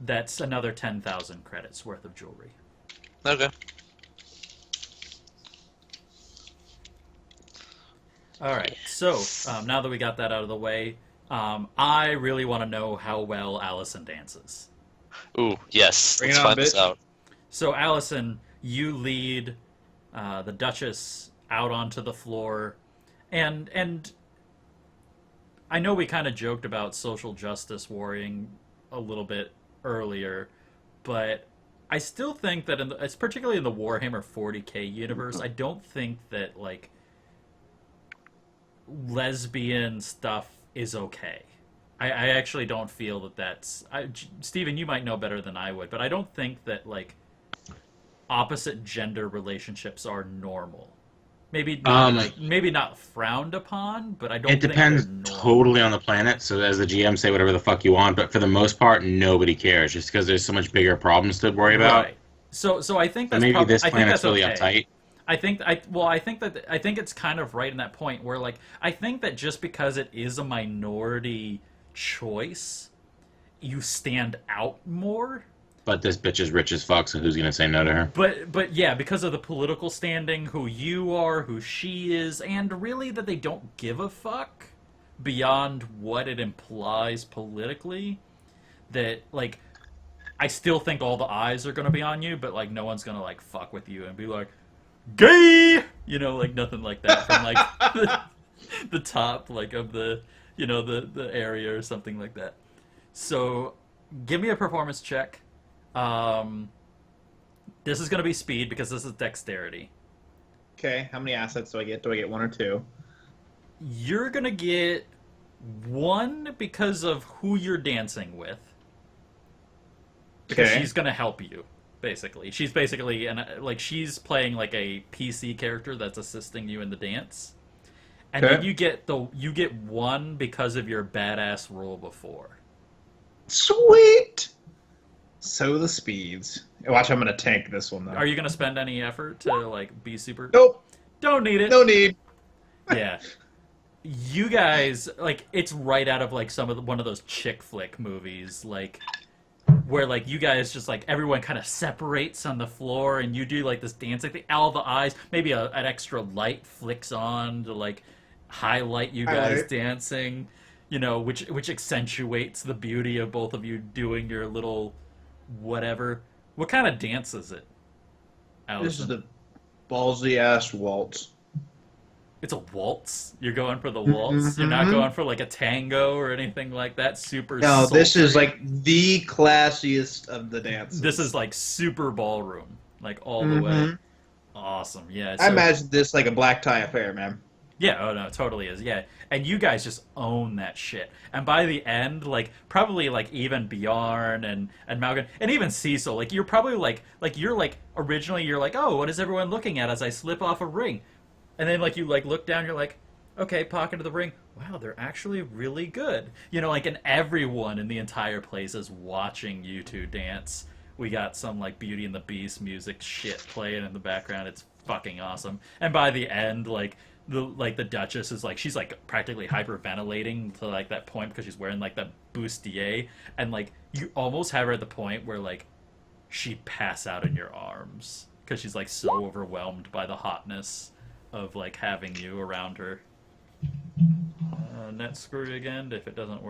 that's another 10,000 credits worth of jewelry. Okay. All right. So now that we got that out of the way, I really want to know how well Alyson dances. Ooh, yes. Bring Let's it on, find this bitch. out. So Alyson, you lead the Duchess out onto the floor, and I know we kind of joked about social justice warring a little bit earlier, but I still think that it's particularly in the Warhammer 40k universe, I don't think that like lesbian stuff is okay. I actually don't feel that that's... Steven, you might know better than I would, but I don't think that like opposite gender relationships are normal. Maybe not, maybe not frowned upon, but I don't It think depends they're normal. totally on the planet. So as the GM, say whatever the fuck you want, but for the most part, nobody cares, just because there's so much bigger problems to worry about. Right. So I think So that's maybe this I think planet's that's really okay. uptight. I think it's kind of right in that point where like I think that just because it is a minority choice, you stand out more. But this bitch is rich as fuck, so who's gonna say no to her? But yeah, because of the political standing, who you are, who she is, and really that they don't give a fuck beyond what it implies politically, that like I still think all the eyes are gonna be on you, but like no one's gonna like fuck with you and be like gay, like nothing like that from like the top like of the the area or something like that. So give me a performance check. This is going to be speed because this is dexterity. Okay, how many assets do I get? Do I get 1 or 2? You're going to get 1 because of who you're dancing with. Because she's going to help you, basically. She's basically, she's playing like a PC character that's assisting you in the dance. And then you get 1 because of your badass roll before. Sweet! So the speeds. Watch, I'm gonna tank this one though. Are you gonna spend any effort to like be super? Nope. Don't need it. No need. Yeah. You guys it's right out of like one of those chick flick movies, like where like you guys just like everyone kind of separates on the floor and you do like this dancing thing. All the eyes, maybe an extra light flicks on to like highlight you guys dancing. Which accentuates the beauty of both of you doing your little whatever. What kind of dance is it, Alyson? This is the ballsy ass waltz. It's a waltz? You're going for the waltz? You're not going for like a tango or anything like that? Super No, sultry. this is like the classiest of the dances. This is like super ballroom. Like all the way. Awesome. Yeah. I imagine this like a black tie affair, man. Yeah, oh no, it totally is. Yeah. And you guys just own that shit. And by the end, like probably like even Bjarn and Maugan and even Cecil, like you're probably like you're like originally you're like, "Oh, what is everyone looking at as I slip off a ring?" And then like you like look down, you're like, "Okay, pocket of the ring. Wow, they're actually really good." And everyone in the entire place is watching you two dance. We got some like Beauty and the Beast music shit playing in the background. It's fucking awesome. And by the end, the Duchess is like she's like practically hyperventilating to like that point because she's wearing like that bustier, and like you almost have her at the point where like she'd pass out in your arms because she's like so overwhelmed by the hotness of like having you around her. Net screw again. If it doesn't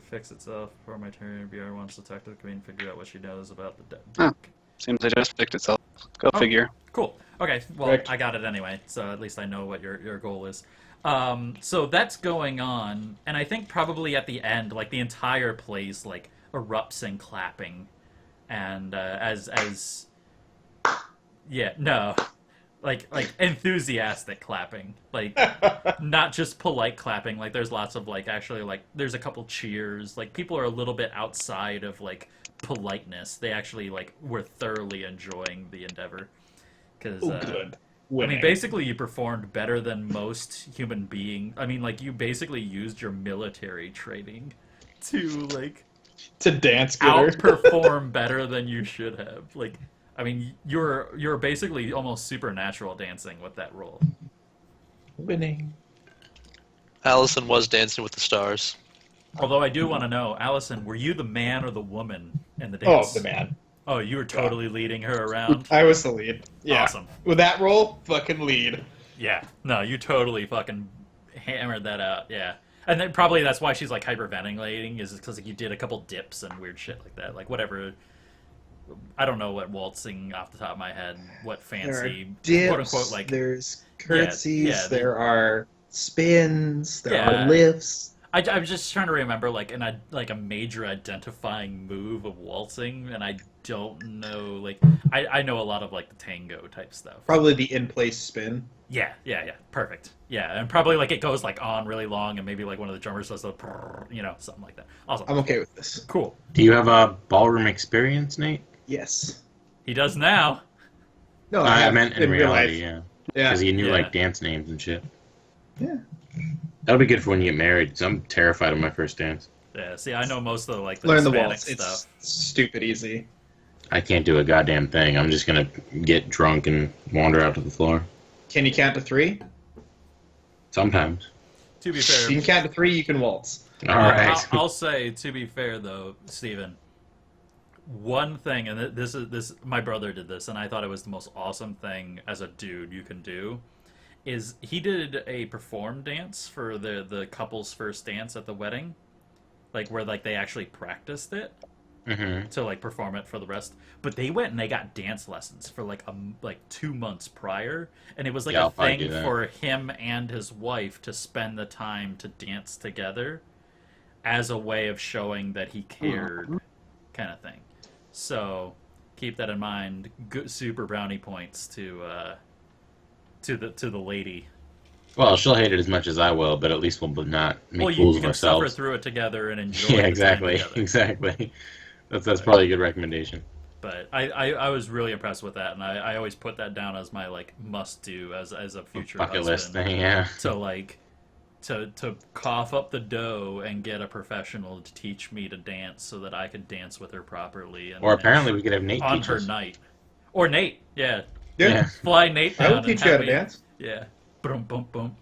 fix itself before my turn, Bjarn wants to talk to the queen, figure out what she knows about the dead. Seems it just fixed itself. Go figure. Cool. Okay, well, Correct. I got it anyway, so at least I know what your goal is. So that's going on, and I think probably at the end, like, the entire place, like, erupts in clapping, and like enthusiastic clapping, like, not just polite clapping, like, there's lots of, like, actually, like, there's a couple cheers, like, people are a little bit outside of, like, politeness. They actually, like, were thoroughly enjoying the endeavor. Because, Good. I mean, basically, you performed better than most human being. I mean, like, you basically used your military training to, like, To dance gooder. outperform better than you should have. Like, I mean, you're basically almost supernatural dancing with that role. Winning. Alyson was Dancing with the Stars. Although I do want to know, Alyson, were you the man or the woman in the Oh, dance? the man. Oh, you were totally leading her around? I was the lead. Yeah. Awesome. With that role, fucking lead. Yeah. No, you totally fucking hammered that out. Yeah. And then probably that's why she's like hyperventilating, is because like, you did a couple dips and weird shit like that. Like whatever. I don't know what waltzing off the top of my head. What fancy There are quote dips, unquote like. there's curtsies, yeah, there are spins, there Yeah. are lifts. I'm just trying to remember like a major identifying move of waltzing, and I don't know like I know a lot of like the tango type stuff. Probably the in-place spin. Yeah, perfect. Yeah, and probably like it goes like on really long, and maybe like one of the drummers does the, something like that. Awesome. I'm okay with this. Cool. Do you have a ballroom experience, Nate? Yes. He does now. No, I have meant in real reality, life. yeah. Yeah. Because he knew Yeah. like dance names and shit. Yeah. That'll be good for when you get married, because I'm terrified of my first dance. Yeah. See, I know most of like the Learn the Hispanic waltz. stuff. It's stupid easy. I can't do a goddamn thing. I'm just gonna get drunk and wander out to the floor. Can you count to 3? Sometimes. To be You fair, can count to 3, you can waltz. All right. I'll say to be fair though, Steven, one thing, and this my brother did this, and I thought it was the most awesome thing as a dude you can do, is he did a perform dance for the couple's first dance at the wedding, like where like they actually practiced it Mm-hmm. to like perform it for the rest, but they went and they got dance lessons for like 2 months prior, and it was like Yeah, a I'll probably thing do that. for him and his wife to spend the time to dance together as a way of showing that he cared, kind of thing. So keep that in mind. Good, super brownie points to the lady. Well, she'll hate it as much as I will, but at least we'll not make Well, fools you of can suffer ourselves. through it together and enjoy. Yeah, the exactly. time together. Exactly. That's probably a good recommendation. But I was really impressed with that, and I always put that down as my like must do as a future Bucket husband. list thing, yeah. To like to cough up the dough and get a professional to teach me to dance so that I could dance with her properly. And Or then apparently we could have Nate on teach her us. night, or Nate, yeah, Yeah. fly Nate down. I will and teach have you how to me- dance. Yeah, boom, boom, boom.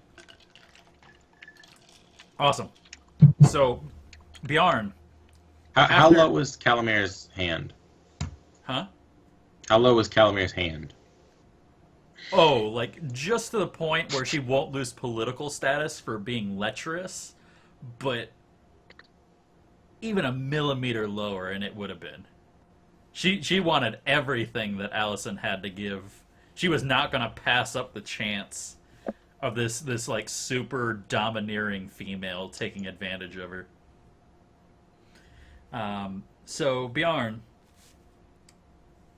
Awesome. So, Bjarn, How After- low was Calamir's hand? huh? How low was Calamir's hand? Oh, like just to the point where she won't lose political status for being lecherous, but even a millimeter lower and it would have been. She wanted everything that Alyson had to give. She was not going to pass up the chance of this like super domineering female taking advantage of her. So Bjarn,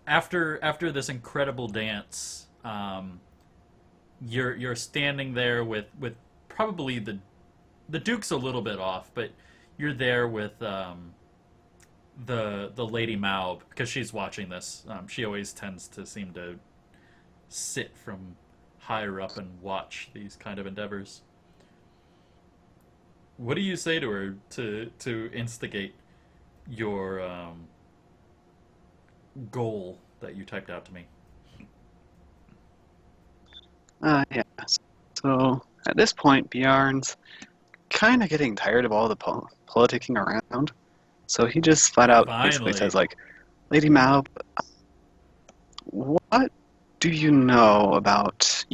after this incredible dance, you're standing there with probably the Duke's a little bit off, but you're there with the Lady Maub, because she's watching this. She always tends to seem to sit from higher up and watch these kind of endeavors. What do you say to her to instigate your goal that you typed out to me? Yeah. So at this point, Bjarn's kind of getting tired of all the politicking around. So he just flat out basically Finally. says, like, Lady Maub, what do you know about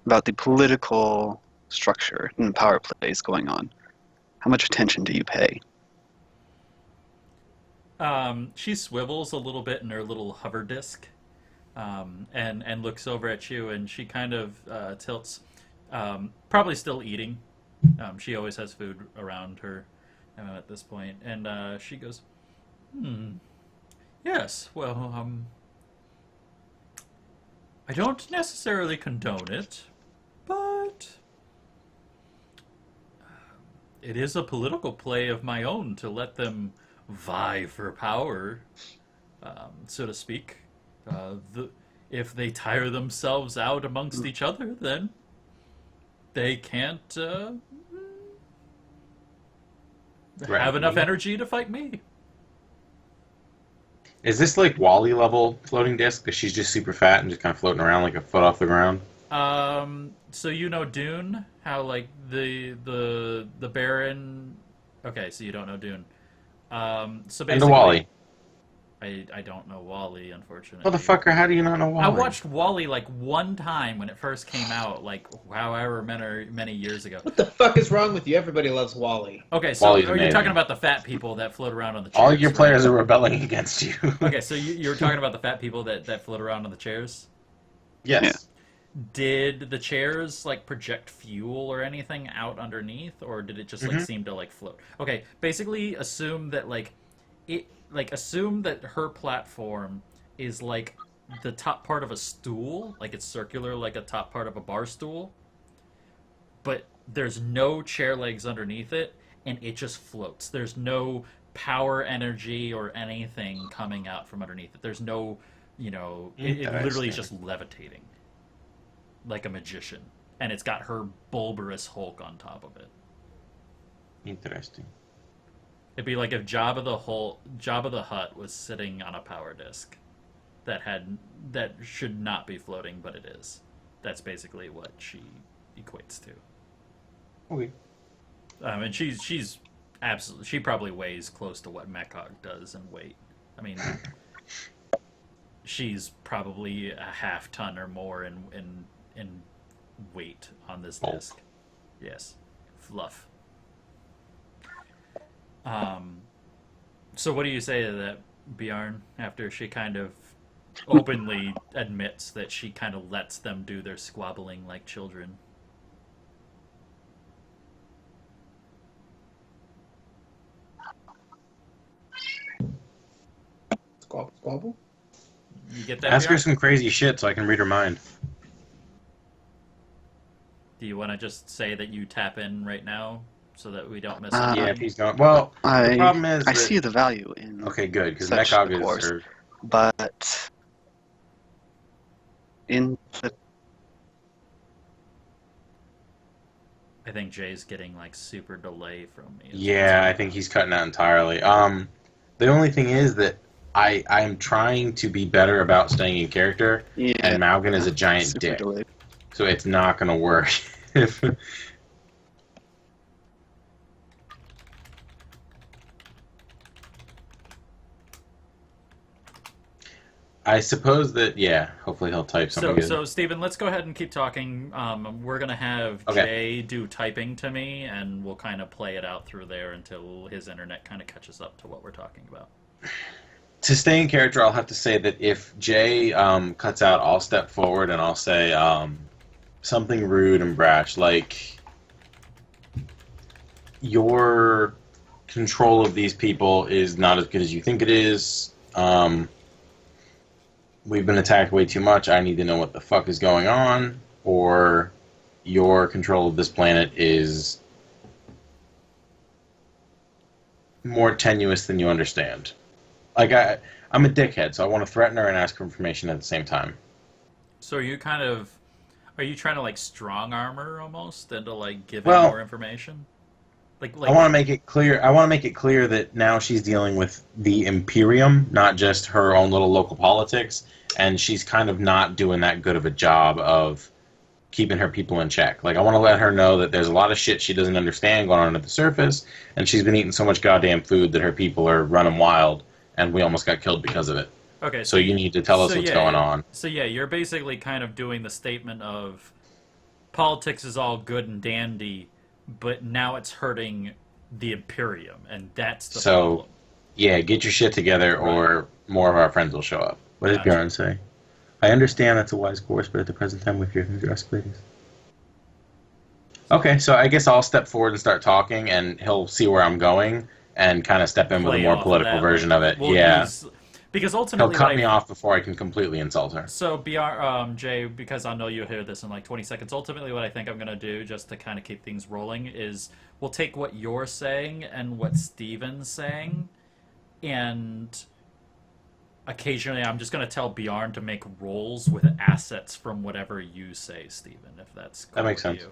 about the political structure and the power plays going on? How much attention do you pay? She swivels a little bit in her little hover disc, and looks over at you, and she kind of tilts, probably still eating. She always has food around her at this point, and she goes, yes, well, I don't necessarily condone it, but it is a political play of my own to let them vie for power, so to speak. If they tire themselves out amongst each other, then they can't have enough energy to fight me. Is this like Wally level floating disc? Because she's just super fat and just kind of floating around like a foot off the ground. So you know Dune? How like the Baron? Okay, so you don't know Dune. So basically, And the Wally. I don't know Wally, unfortunately. Motherfucker, how do you not know Wally? I watched Wally like one time when it first came out, like however many years ago. What the fuck is wrong with you? Everybody loves Wally. Okay, so Wally's are you amazing. talking about the fat people that float around on the chairs? All your right? players are rebelling against you. Okay, so you're talking about the fat people that float around on the chairs? Yes. Yeah. Did the chairs like project fuel or anything out underneath, or did it just like seem to like float? Okay, basically assume that assume that her platform is like the top part of a stool, like it's circular like a top part of a bar stool, but there's no chair legs underneath it, and it just floats. There's no power energy or anything coming out from underneath it. There's no, it literally is just levitating like a magician, and it's got her bulbous Hulk on top of it. Interesting. It'd be like if Jabba the Hutt was sitting on a power disc that should not be floating, but it is. That's basically what she equates to. Okay. And she's absolutely, she probably weighs close to what Mechog does in weight. I mean, she's probably a half ton or more in weight on this Bulk. disc. Yes, fluff. So what do you say to that, Bjarn, after she kind of openly admits that she kind of lets them do their squabbling like children? Squabble? You get that, Ask her Bjarn? some crazy shit so I can read her mind. Do you want to just say that you tap in right now so that we don't miss Yeah, anything? Yeah, if he's going. Well, the problem is. I that- see the value in Okay, good, because such Mechog a is. course. Her... but in the I think Jay's getting like super delay from me. Yeah, I think he's cutting out entirely. The only thing is that I'm trying to be better about staying in character, and Maugan is a giant super dick, delayed. so it's not going to work. If I suppose that, yeah, hopefully he'll type something good. So Stephen, let's go ahead and keep talking. We're gonna have Okay. Jay do typing to me, and we'll kind of play it out through there until his internet kind of catches up to what we're talking about. To stay in character, I'll have to say that if Jay cuts out, I'll step forward and I'll say something rude and brash, like, your control of these people is not as good as you think it is. We've been attacked way too much. I need to know what the fuck is going on. Or your control of this planet is more tenuous than you understand. Like, I'm a dickhead, so I want to threaten her and ask for information at the same time. So are you trying to like strong arm her almost into like giving Well, more information? Like I want to make it clear. I want to make it clear that now she's dealing with the Imperium, not just her own little local politics, and she's kind of not doing that good of a job of keeping her people in check. Like, I want to let her know that there's a lot of shit she doesn't understand going on at the surface, and she's been eating so much goddamn food that her people are running wild, and we almost got killed because of it. Okay, So you need to tell us what's going on. So yeah, you're basically kind of doing the statement of politics is all good and dandy, but now it's hurting the Imperium, and that's the problem. Yeah, get your shit together, or more of our friends will show up. What does Bjarn say? I understand that's a wise course, but at the present time we fear things are escalating. Okay, so I guess I'll step forward and start talking, and he'll see where I'm going, and kind of step in with a more political version of it. Because ultimately, he'll cut me off before I can completely insult her. So, Jay, because I know you'll hear this in like 20 seconds, ultimately what I think I'm going to do, just to kind of keep things rolling, is we'll take what you're saying and what Steven's saying, and occasionally I'm just going to tell Bjarn to make rolls with assets from whatever you say, Steven, if that's cool. That makes sense.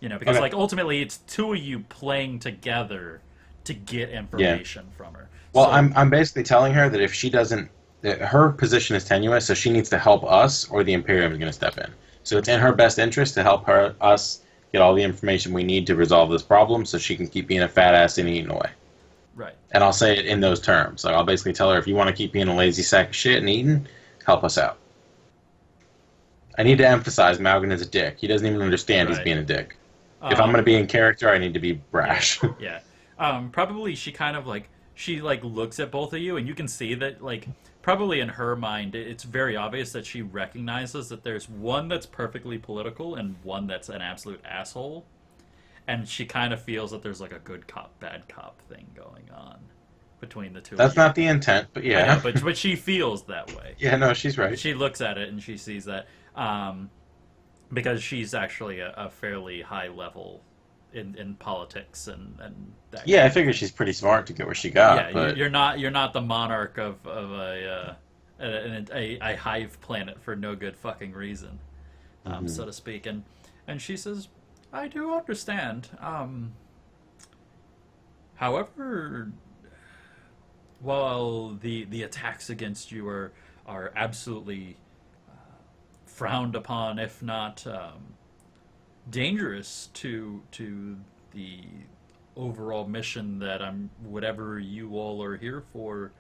You know, because like ultimately it's two of you playing together to get information from her. Well, so, I'm basically telling her that if she doesn't, that her position is tenuous, so she needs to help us, or the Imperium is going to step in. So it's in her best interest to help us get all the information we need to resolve this problem, so she can keep being a fat ass and eating away. Right. And I'll say it in those terms. Like, I'll basically tell her, if you want to keep being a lazy sack of shit and eating, help us out. I need to emphasize Maugan is a dick. He doesn't even understand he's being a dick. If I'm going to be in character, I need to be brash. Yeah. Probably she kind of like, she like looks at both of you, and you can see that like probably in her mind it's very obvious that she recognizes that there's one that's perfectly political and one that's an absolute asshole, and she kind of feels that there's like a good cop bad cop thing going on between the two. That's not the intent, but yeah. I know, but she feels that way. Yeah, no, she's right. She looks at it and she sees that because she's actually a fairly high level in politics and that. Yeah, I figure she's pretty smart to get where she got. Yeah, but... you're not the monarch of a hive planet for no good fucking reason, so to speak. And she says, I do understand. However, while the attacks against you are absolutely frowned upon, if not dangerous to the overall mission that whatever you all are here for,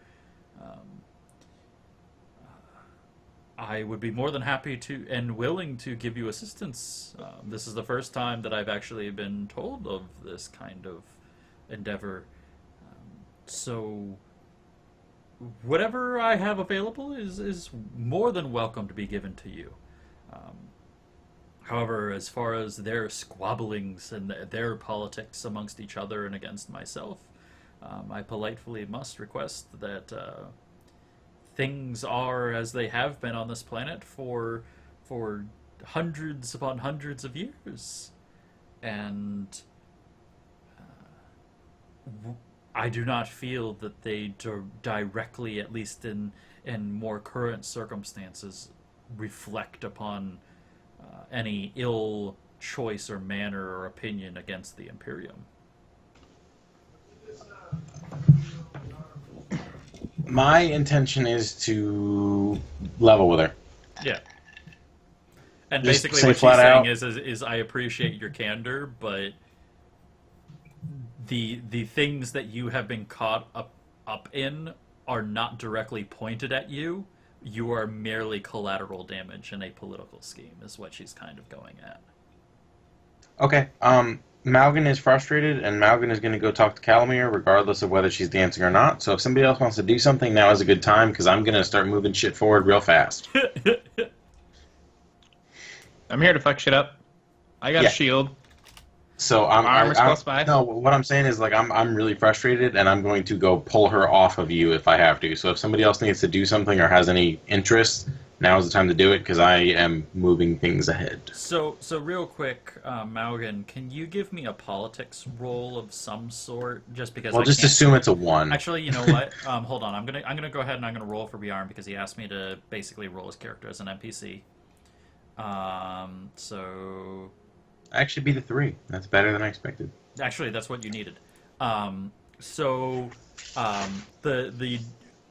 I would be more than happy to and willing to give you assistance. This is the first time that I've actually been told of this kind of endeavor. So whatever I have available is more than welcome to be given to you. However, as far as their squabblings and their politics amongst each other and against myself, I politely must request that things are as they have been on this planet for hundreds upon hundreds of years. And I do not feel that they directly, at least in more current circumstances, reflect upon any ill choice or manner or opinion against the Imperium. My intention is to level with her. Yeah. And Just basically what she's saying is I appreciate your candor, but the things that you have been caught up in are not directly pointed at you. You are merely collateral damage in a political scheme, is what she's kind of going at. Okay. Maugan is frustrated, and Maugan is going to go talk to Calamir, regardless of whether she's dancing or not. So if somebody else wants to do something, now is a good time, because I'm going to start moving shit forward real fast. I'm here to fuck shit up. I got a shield. So armor's close by. No, what I'm saying is like I'm really frustrated, and I'm going to go pull her off of you if I have to. So if somebody else needs to do something or has any interest, now is the time to do it, because I am moving things ahead. So real quick, Maugan, can you give me a politics roll of some sort? Just because. Well, just assume it's a 1. Actually, you know what? Hold on. I'm gonna go ahead and I'm gonna roll for Bjarn because he asked me to basically roll his character as an NPC. So. Actually, be the 3. That's better than I expected. Actually, that's what you needed.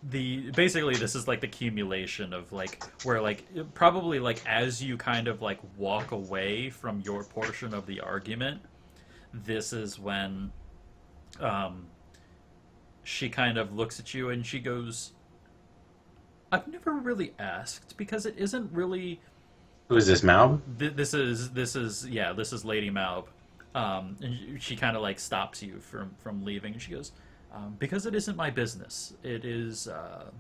The basically this is like the accumulation of like where like probably like as you kind of like walk away from your portion of the argument, this is when she kind of looks at you and she goes, I've never really asked because it isn't really. Who is this, Mal? This is Lady Maub. And she kind of like stops you from leaving. And she goes, because it isn't my business. It is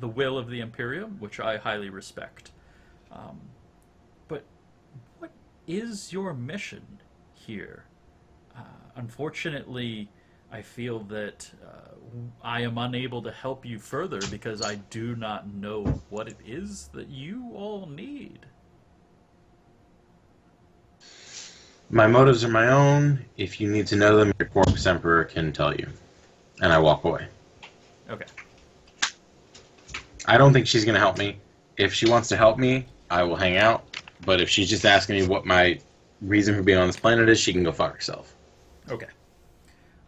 the will of the Imperium, which I highly respect. But what is your mission here? Unfortunately, I feel that I am unable to help you further because I do not know what it is that you all need. My motives are my own. If you need to know them, your Corpus Emperor can tell you. And I walk away. Okay. I don't think she's going to help me. If she wants to help me, I will hang out. But if she's just asking me what my reason for being on this planet is, she can go fuck herself. Okay.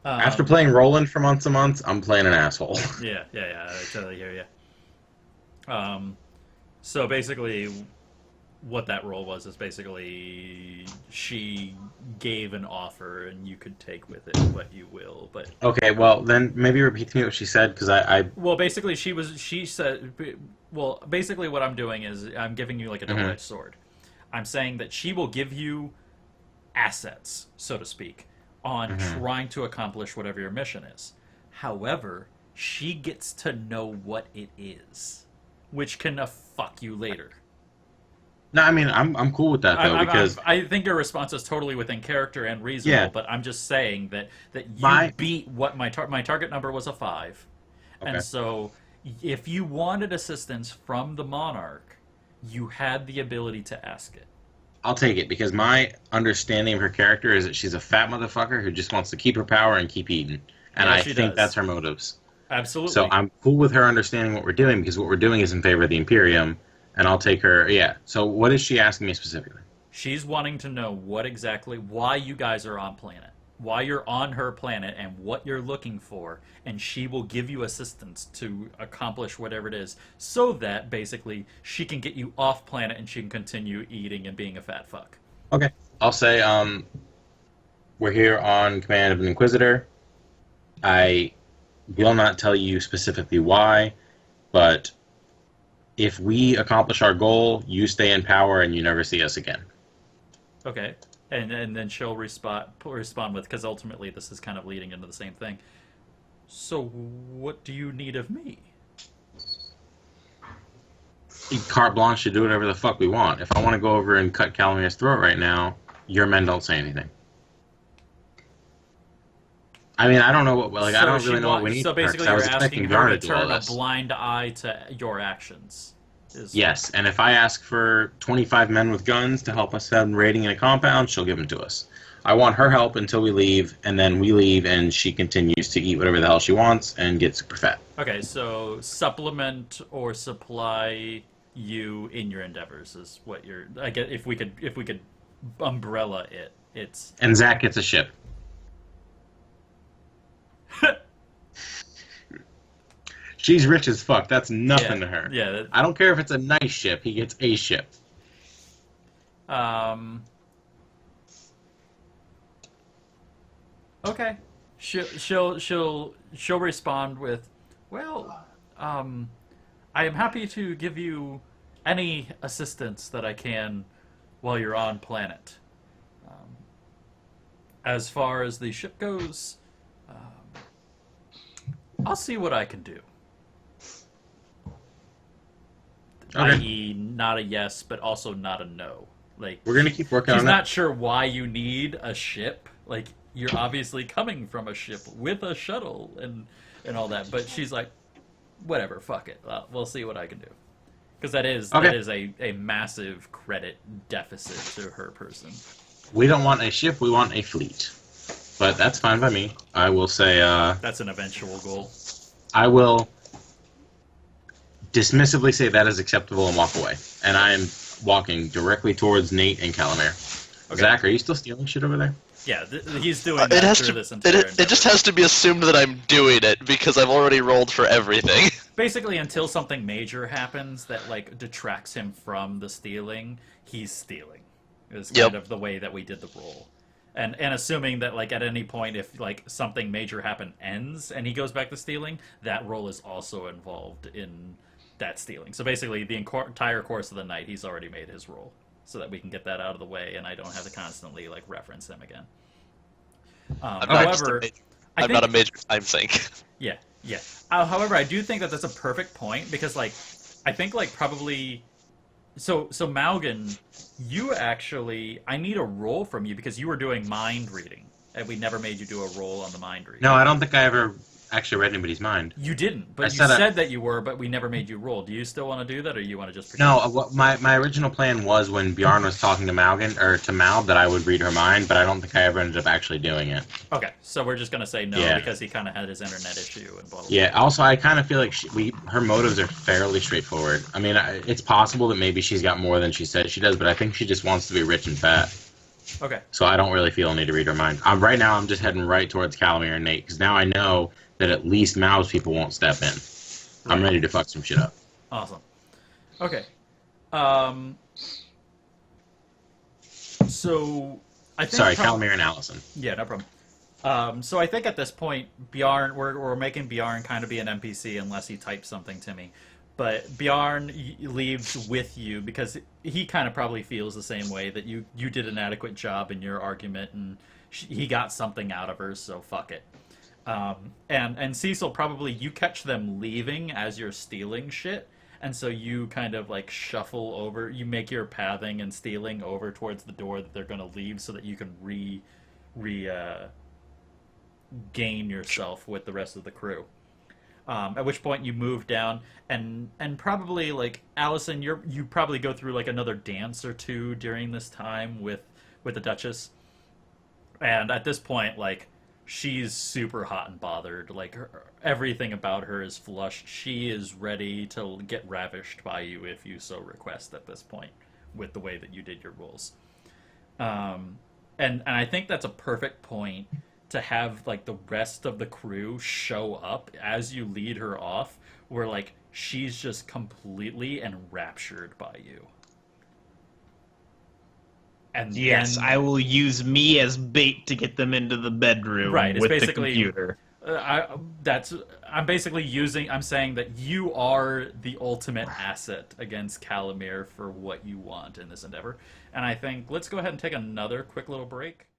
After playing Roland for months and months, I'm playing an asshole. Yeah, I totally hear you. So basically, what that role was is basically she gave an offer and you could take with it what you will, but Okay, well, then maybe repeat to me what she said, because well, basically she said, well, basically what I'm doing is I'm giving you like a double-edged sword. I'm saying that she will give you assets, so to speak, on trying to accomplish whatever your mission is. However, she gets to know what it is, which can fuck you later. No, I mean, I'm cool with that, though, because... I think your response is totally within character and reasonable, Yeah. but I'm just saying that you beat what my target number was a 5. Okay. And so if you wanted assistance from the Monarch, you had the ability to ask it. I'll take it, because my understanding of her character is that she's a fat motherfucker who just wants to keep her power and keep eating. And Yeah, I she think does. that's her motives. Absolutely. So I'm cool with her understanding what we're doing, because what we're doing is in favor of the Imperium, and I'll take her, yeah. So what is she asking me specifically? She's wanting to know why you guys are on planet, why you're on her planet, and what you're looking for, and she will give you assistance to accomplish whatever it is, so that basically she can get you off planet and she can continue eating and being a fat fuck. Okay. I'll say, we're here on command of an Inquisitor. I will not tell you specifically why, but if we accomplish our goal, you stay in power and you never see us again. Okay, and then she'll respond with, because ultimately this is kind of leading into the same thing. So what do you need of me? Carte blanche to do whatever the fuck we want. If I want to go over and cut Calamir's throat right now, your men don't say anything. I mean, I don't know what, like, I don't really know what we need. So basically, I was you're asking expecting her Bjarn to do all turn a this. blind eye to your actions. Yes, and if I ask for 25 men with guns to help us send raiding in a compound, she'll give them to us. I want her help until we leave, and then we leave, and she continues to eat whatever the hell she wants and get super fat. Okay, so supplement or supply you in your endeavors is what you're. I get if we could umbrella it. It's And Zach gets a ship. She's rich as fuck. That's nothing to her. Yeah. I don't care if it's a nice ship. He gets a ship. Okay. She'll respond with, well, I am happy to give you any assistance that I can while you're on planet. As far as the ship goes, I'll see what I can do. Okay. I.e., not a yes, but also not a no. Like, We're gonna keep working she's on not that. sure why you need a ship. Like, you're obviously coming from a ship with a shuttle and all that. But she's like, whatever, fuck it. We'll see what I can do. Because that is a massive credit deficit to her person. We don't want a ship. We want a fleet. But that's fine by me. I will say. That's an eventual goal. I will dismissively say that is acceptable and walk away. And I am walking directly towards Nate and Calamir. Okay. Zach, are you still stealing shit over there? Yeah, he's doing that through this entire it just has to be assumed that I'm doing it because I've already rolled for everything. Basically, until something major happens that like detracts him from the stealing, he's stealing. Is kind of the way that we did the roll. And assuming that like at any point if like something major ends and he goes back to stealing, that roll is also involved in that stealing. So basically, the entire course of the night, he's already made his roll, so that we can get that out of the way, and I don't have to constantly like reference him again. However, I'm not a major time sink. Yeah, yeah. However, I do think that that's a perfect point because, like, I think like probably. So Maugan, you actually, I need a roll from you because you were doing mind reading, and we never made you do a roll on the mind reading. No, I don't think I ever actually read anybody's mind. You didn't, but I you said that you were, but we never made you roll. Do you still want to do that, or you want to just pretend? No, my original plan was when Bjarn was talking to Maugan, or to Mal, that I would read her mind, but I don't think I ever ended up actually doing it. Okay, so we're just gonna say no Yeah. because he kind of had his internet issue and blah blah. Yeah, also, I kind of feel like her motives are fairly straightforward. I mean, it's possible that maybe she's got more than she said she does, but I think she just wants to be rich and fat. Okay. So I don't really feel a need to read her mind. Right now, I'm just heading right towards Calamir and Nate, because now I know that at least Mal's people won't step in. I'm ready to fuck some shit up. Awesome. Okay. So I think Sorry, Calamir and Alyson. Yeah, no problem. So I think at this point, Bjarn, we're making Bjarn kind of be an NPC unless he types something to me. But Bjarn leaves with you because he kind of probably feels the same way, that you did an adequate job in your argument and he got something out of her, so fuck it. And Cecil, probably you catch them leaving as you're stealing shit, and so you kind of like shuffle over, you make your pathing and stealing over towards the door that they're going to leave so that you can gain yourself with the rest of the crew. At which point you move down and probably like Alyson, you probably go through like another dance or two during this time with the Duchess. And at this point, like, she's super hot and bothered. Like, everything about her is flushed. She is ready to get ravished by you if you so request at this point, with the way that you did your rolls. And I think that's a perfect point to have, like, the rest of the crew show up as you lead her off, where, like, she's just completely enraptured by you. And yes, then, I will use me as bait to get them into the bedroom right, it's with basically, the computer. I'm saying that you are the ultimate asset against Calamir for what you want in this endeavor. And I think let's go ahead and take another quick little break.